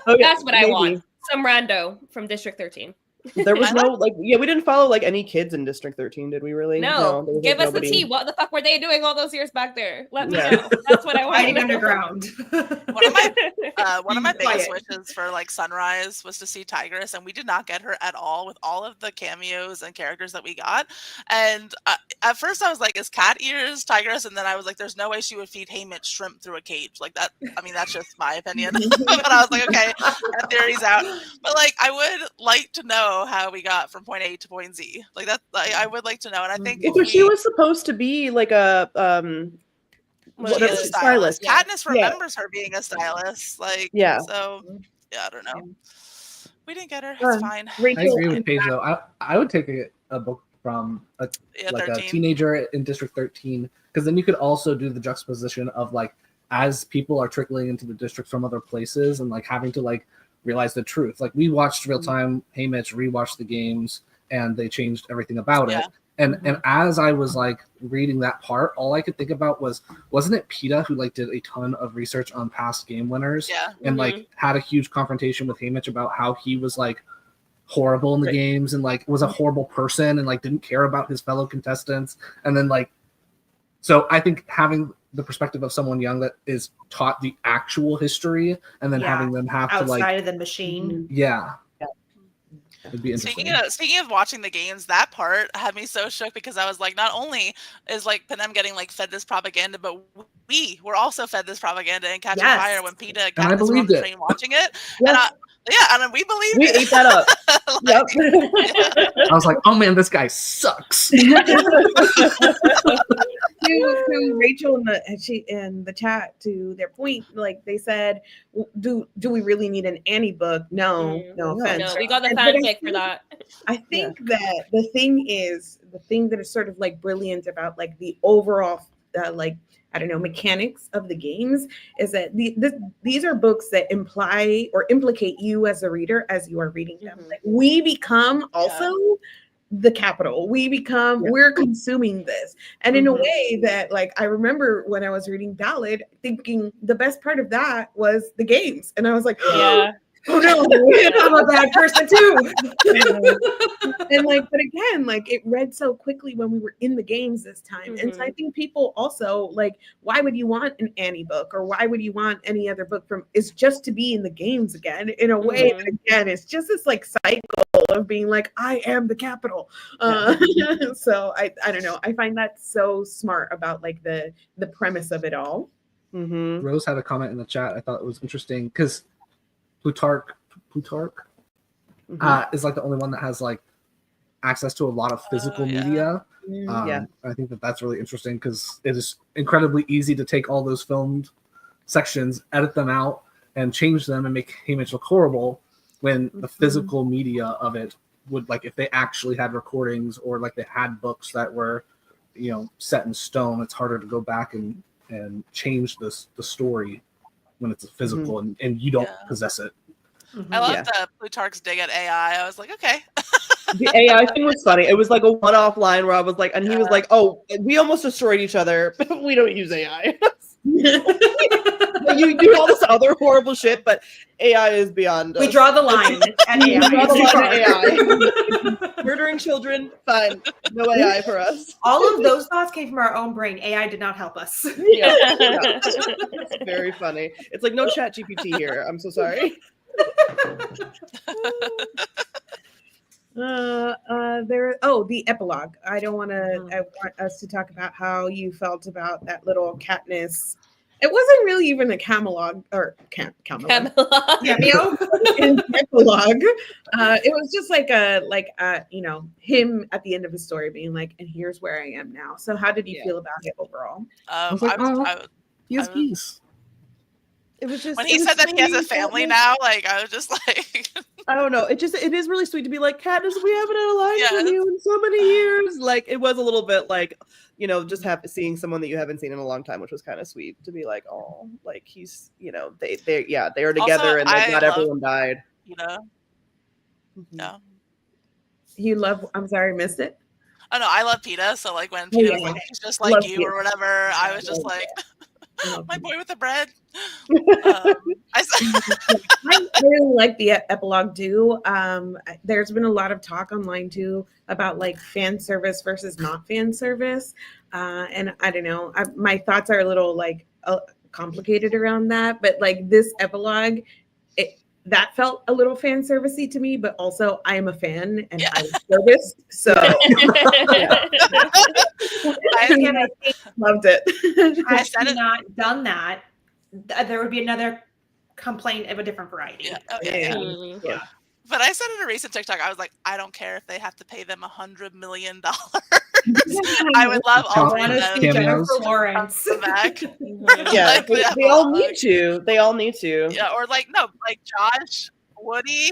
Speaker 2: Okay,
Speaker 4: that's what I want. Some rando from District 13.
Speaker 2: There was no like, we didn't follow like any kids in District 13, did we really?
Speaker 4: No, give us the tea. What the fuck were they doing all those years back there? Let me know. That's what I want.
Speaker 6: Hiding underground.
Speaker 5: One of my biggest wishes for like Sunrise was to see Tigress, and we did not get her at all with all of the cameos and characters that we got. And at first I was like, is Cat Ears Tigress? And then I was like, there's no way she would feed Haymitch shrimp through a cage like that. I mean, that's just my opinion. But I was like, okay, that theory's out. But like, I would like to know how we got from point A to point Z. Like that, I would like to know. And I think
Speaker 2: she was supposed to be like a stylist.
Speaker 5: Katniss remembers her being a stylist. Like, so I don't know. We didn't get her. It's fine.
Speaker 3: I agree with Paige though. I would take a book from a
Speaker 5: 13.
Speaker 3: teenager in District 13, because then you could also do the juxtaposition of like, as people are trickling into the district from other places and like having to like realize the truth. Like we watched Real Time Haymitch rewatched the games, and they changed everything about it. And as I was like reading that part, all I could think about wasn't it PETA who like did a ton of research on past game winners? And like had a huge confrontation with Haymitch about how he was like horrible in the games and like was a horrible person and like didn't care about his fellow contestants. And then like, so I think having the perspective of someone young that is taught the actual history and then having them have
Speaker 6: outside
Speaker 3: to like
Speaker 6: of the machine.
Speaker 3: It'd be interesting.
Speaker 5: Speaking of watching the games, that part had me so shook, because I was like, not only is like Panem getting like fed this propaganda, but we were also fed this propaganda in Catching Fire when PETA got us on the train watching it. And we believed
Speaker 2: we ate that up.
Speaker 3: I was like, oh man, this guy sucks.
Speaker 1: to Rachel in the chat, to their point, like they said, do we really need an Annie book? No offense.
Speaker 4: No, we got the fanfic for that.
Speaker 1: I think that the thing that is sort of like brilliant about like the overall like, I don't know, mechanics of the games is that these are books that imply or implicate you as a reader as you are reading them. Like we become also the capital. We're consuming this. And in a way that like, I remember when I was reading Ballad thinking the best part of that was the games. And I was like, oh no, I'm a bad person too. And like, but again, like it read so quickly when we were in the games this time. And so I think people also like, why would you want an Annie book, or why would you want any other book is just to be in the games again, in a way that again, it's just this like cycle of being like, I am the capital. So I don't know. I find that so smart about like the premise of it all.
Speaker 3: Rose had a comment in the chat. I thought it was interesting because Plutarch is like the only one that has like access to a lot of physical media. I think that's really interesting because it is incredibly easy to take all those filmed sections, edit them out, and change them and make Haymitch look horrible, when the physical media of it would, like, if they actually had recordings or like they had books that were, you know, set in stone, it's harder to go back and change the story when it's physical and you don't possess it.
Speaker 5: I love the Plutarch's dig at AI. I was like, okay.
Speaker 2: The AI thing was funny. It was like a one-off line where I was like, and he was like, oh, we almost destroyed each other, but we don't use AI. you do all this other horrible shit, but AI is beyond
Speaker 6: We
Speaker 2: us.
Speaker 6: draw the line at
Speaker 2: We
Speaker 6: AI.
Speaker 2: draw the
Speaker 6: It's
Speaker 2: line at
Speaker 6: fine.
Speaker 2: AI. Murdering children, fine. No AI for us.
Speaker 6: All of those thoughts came from our own brain. AI did not help us.
Speaker 2: Yeah. It's very funny. It's like no chat GPT here. I'm so sorry.
Speaker 1: The epilogue. I want us to talk about how you felt about that little Katniss. It wasn't really even a Camelot or Camelot.
Speaker 6: Cameo.
Speaker 1: Epilogue. It was just like him at the end of his story being like, and here's where I am now. So how did you feel about it overall?
Speaker 3: He has peace.
Speaker 2: It was just
Speaker 5: when he said that he has a family now, like I was just like,
Speaker 2: I don't know. It is really sweet to be like, Katniss, we haven't had a line from you in so many years. Like it was a little bit like, just seeing someone that you haven't seen in a long time, which was kind of sweet to be like, oh, like he's, they are together
Speaker 5: also,
Speaker 2: and like not everyone died.
Speaker 5: No.
Speaker 1: You love. I'm sorry, I missed it.
Speaker 5: Oh no, I love PETA. So like when PETA was like, he's just like love you or whatever, I was just like. My boy with the bread. I
Speaker 1: really like the epilogue too. There's been a lot of talk online too about like fan service versus not fan service, and I don't know. My thoughts are a little like complicated around that, but like this epilogue, that felt a little fan servicey to me, but also I am a fan and I was serviced, so
Speaker 6: I
Speaker 1: loved it.
Speaker 6: Had he not done that, there would be another complaint of a different variety.
Speaker 5: Yeah. But I said in a recent TikTok, I was like, I don't care if they have to pay them $100 million. I would love all of them.
Speaker 6: Jennifer Lawrence
Speaker 5: back.
Speaker 2: Yeah, they all need to. They all need to.
Speaker 5: Yeah, or like Josh, Woody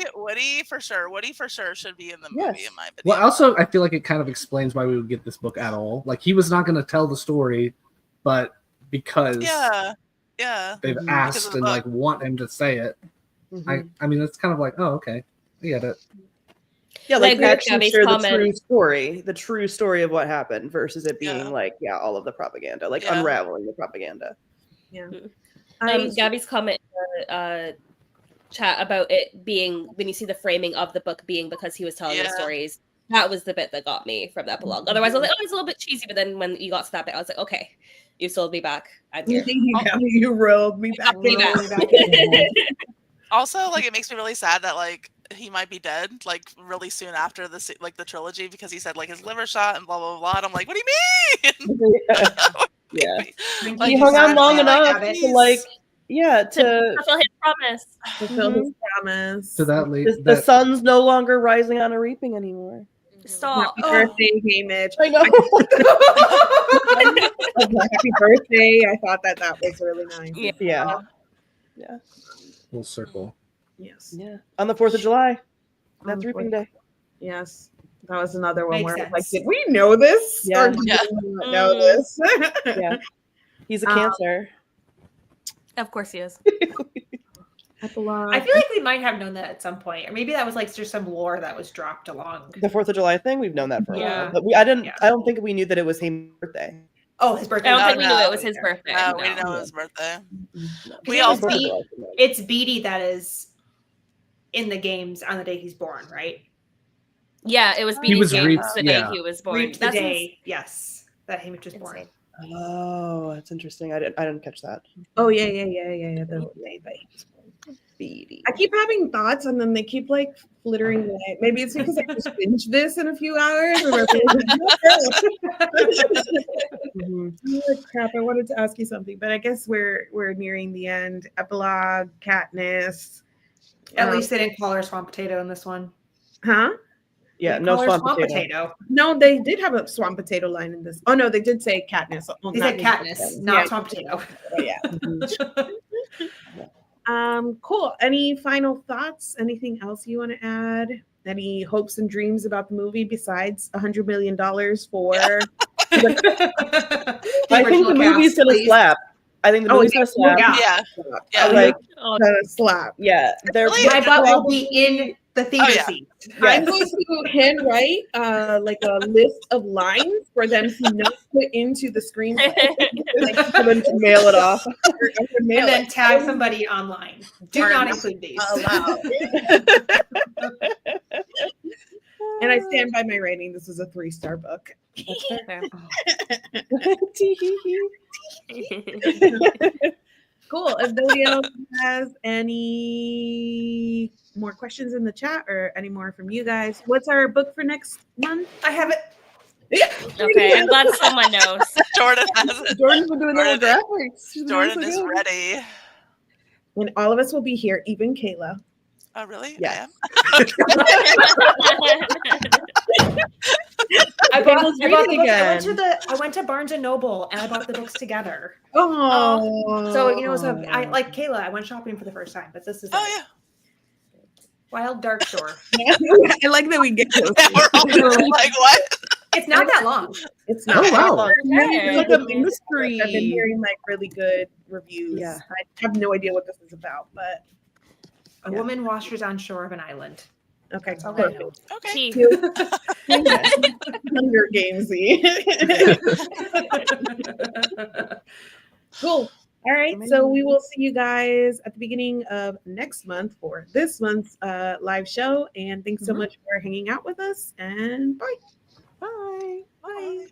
Speaker 5: for sure. Woody for sure should be in the movie, in my opinion.
Speaker 3: Well, also, I feel like it kind of explains why we would get this book at all. Like he was not going to tell the story, but because they've asked and like want him to say it. I mean, it's kind of like, oh, okay. I get it.
Speaker 2: Yeah, like actually share the true story of what happened versus it being like, all of the propaganda, like unraveling the propaganda.
Speaker 1: Yeah.
Speaker 4: Gabby's comment chat about it being when you see the framing of the book being because he was telling the stories. That was the bit that got me from the epilogue. Otherwise, I was like, oh, it's a little bit cheesy. But then when you got to that bit, I was like, okay, you sold me back.
Speaker 1: You rolled me back.
Speaker 5: Also, like, it makes me really sad that like he might be dead like really soon after the trilogy because he said like his liver shot and blah blah blah. And I'm like, what do you mean?
Speaker 2: Like, he hung on long enough to fulfill
Speaker 4: his promise.
Speaker 1: Fulfill his promise.
Speaker 3: To that late,
Speaker 2: the sun's no longer rising on a reaping anymore.
Speaker 4: Stop.
Speaker 1: Happy birthday, Hamish.
Speaker 2: I know.
Speaker 1: Happy birthday. I thought that was really nice.
Speaker 2: Yeah.
Speaker 3: Full circle.
Speaker 1: Yes.
Speaker 2: Yeah. On the 4th of July. That's reaping day.
Speaker 1: Yes. That was another one where
Speaker 6: sense.
Speaker 1: like, did we know this?
Speaker 2: Yeah.
Speaker 1: Or did we not know this?
Speaker 2: Yeah. He's a Cancer.
Speaker 4: Of course he is.
Speaker 6: I feel like we might have known that at some point, or maybe that was like just some lore that was dropped along.
Speaker 2: The 4th of July thing, we've known that for a while, but I don't think we knew that it was his birthday.
Speaker 6: Oh, his birthday!
Speaker 4: I don't think we knew it was his birthday.
Speaker 5: No, we didn't know it was his birthday.
Speaker 6: We also it's Beatty that is in the games on the day he's born, right?
Speaker 4: Yeah, it was Beatty's games the day he was born.
Speaker 6: Reaped the day, that Hamish was born.
Speaker 2: Oh, that's interesting. I didn't catch that.
Speaker 1: Oh yeah. I keep having thoughts and then they keep like flittering away. Maybe it's because I just binged this in a few hours. Crap, I wanted to ask you something, but I guess we're nearing the end. Epilogue, Katniss.
Speaker 6: At least they didn't call her Swamp Potato in this one.
Speaker 1: Huh?
Speaker 2: Yeah, no swamp potato.
Speaker 1: No, they did have a Swamp Potato line in this. Oh no, they did say Katniss.
Speaker 6: They said Katniss, not Swamp Potato.
Speaker 1: Yeah. Cool. Any final thoughts? Anything else you want to add? Any hopes and dreams about the movie besides $100 million for?
Speaker 2: I think the movie's gonna slap. I think the movie's gonna slap.
Speaker 5: Yeah.
Speaker 2: Like
Speaker 1: slap.
Speaker 2: Yeah,
Speaker 6: my butt will be in The theater
Speaker 5: yeah.
Speaker 6: seat.
Speaker 1: I'm going to handwrite like a list of lines for them to not put into the screenplay.
Speaker 2: For them to mail it off.
Speaker 6: And then tag somebody online. Do
Speaker 1: Are
Speaker 6: not
Speaker 1: not
Speaker 6: include these.
Speaker 1: allowed. And I stand by my rating. This is a 3-star book. Cool. If nobody else has any more questions in the chat or any more from you guys, what's our book for next month?
Speaker 6: I have it.
Speaker 4: Okay, I'm glad someone knows.
Speaker 5: Jordan has it.
Speaker 2: Jordan's been doing little
Speaker 5: Jordan-
Speaker 2: graphics. She's been
Speaker 5: Jordan
Speaker 2: so
Speaker 5: is
Speaker 2: good.
Speaker 5: ready.
Speaker 1: And all of us will be here, even Kayla.
Speaker 5: Oh, really?
Speaker 2: Yes.
Speaker 6: I
Speaker 2: Kayla's
Speaker 6: bought the
Speaker 2: reading
Speaker 6: books.
Speaker 2: again.
Speaker 6: I went to Barnes and Noble and I bought the books together.
Speaker 1: Oh,
Speaker 6: So so I like Kayla. I went shopping for the first time, but this is
Speaker 5: Oh, yeah.
Speaker 6: Wild Dark Store.
Speaker 1: I like that we get close.
Speaker 5: Yeah, we're all like, what?
Speaker 6: It's not that long.
Speaker 1: It's
Speaker 2: Oh,
Speaker 1: not.
Speaker 2: wow.
Speaker 4: Okay.
Speaker 2: It's like a
Speaker 1: I've been
Speaker 2: mystery.
Speaker 1: hearing like really good reviews.
Speaker 2: Yeah.
Speaker 1: I have no idea what this is about, but
Speaker 6: A woman washes on shore of an island.
Speaker 1: okay.
Speaker 6: That's all I
Speaker 1: Perfect.
Speaker 6: know.
Speaker 5: Okay.
Speaker 4: Tea.
Speaker 1: Hunger Gamesy. Cool. All right. So we will see you guys at the beginning of next month for this month's live show. And thanks so much for hanging out with us. And bye.
Speaker 2: Bye.
Speaker 5: Bye.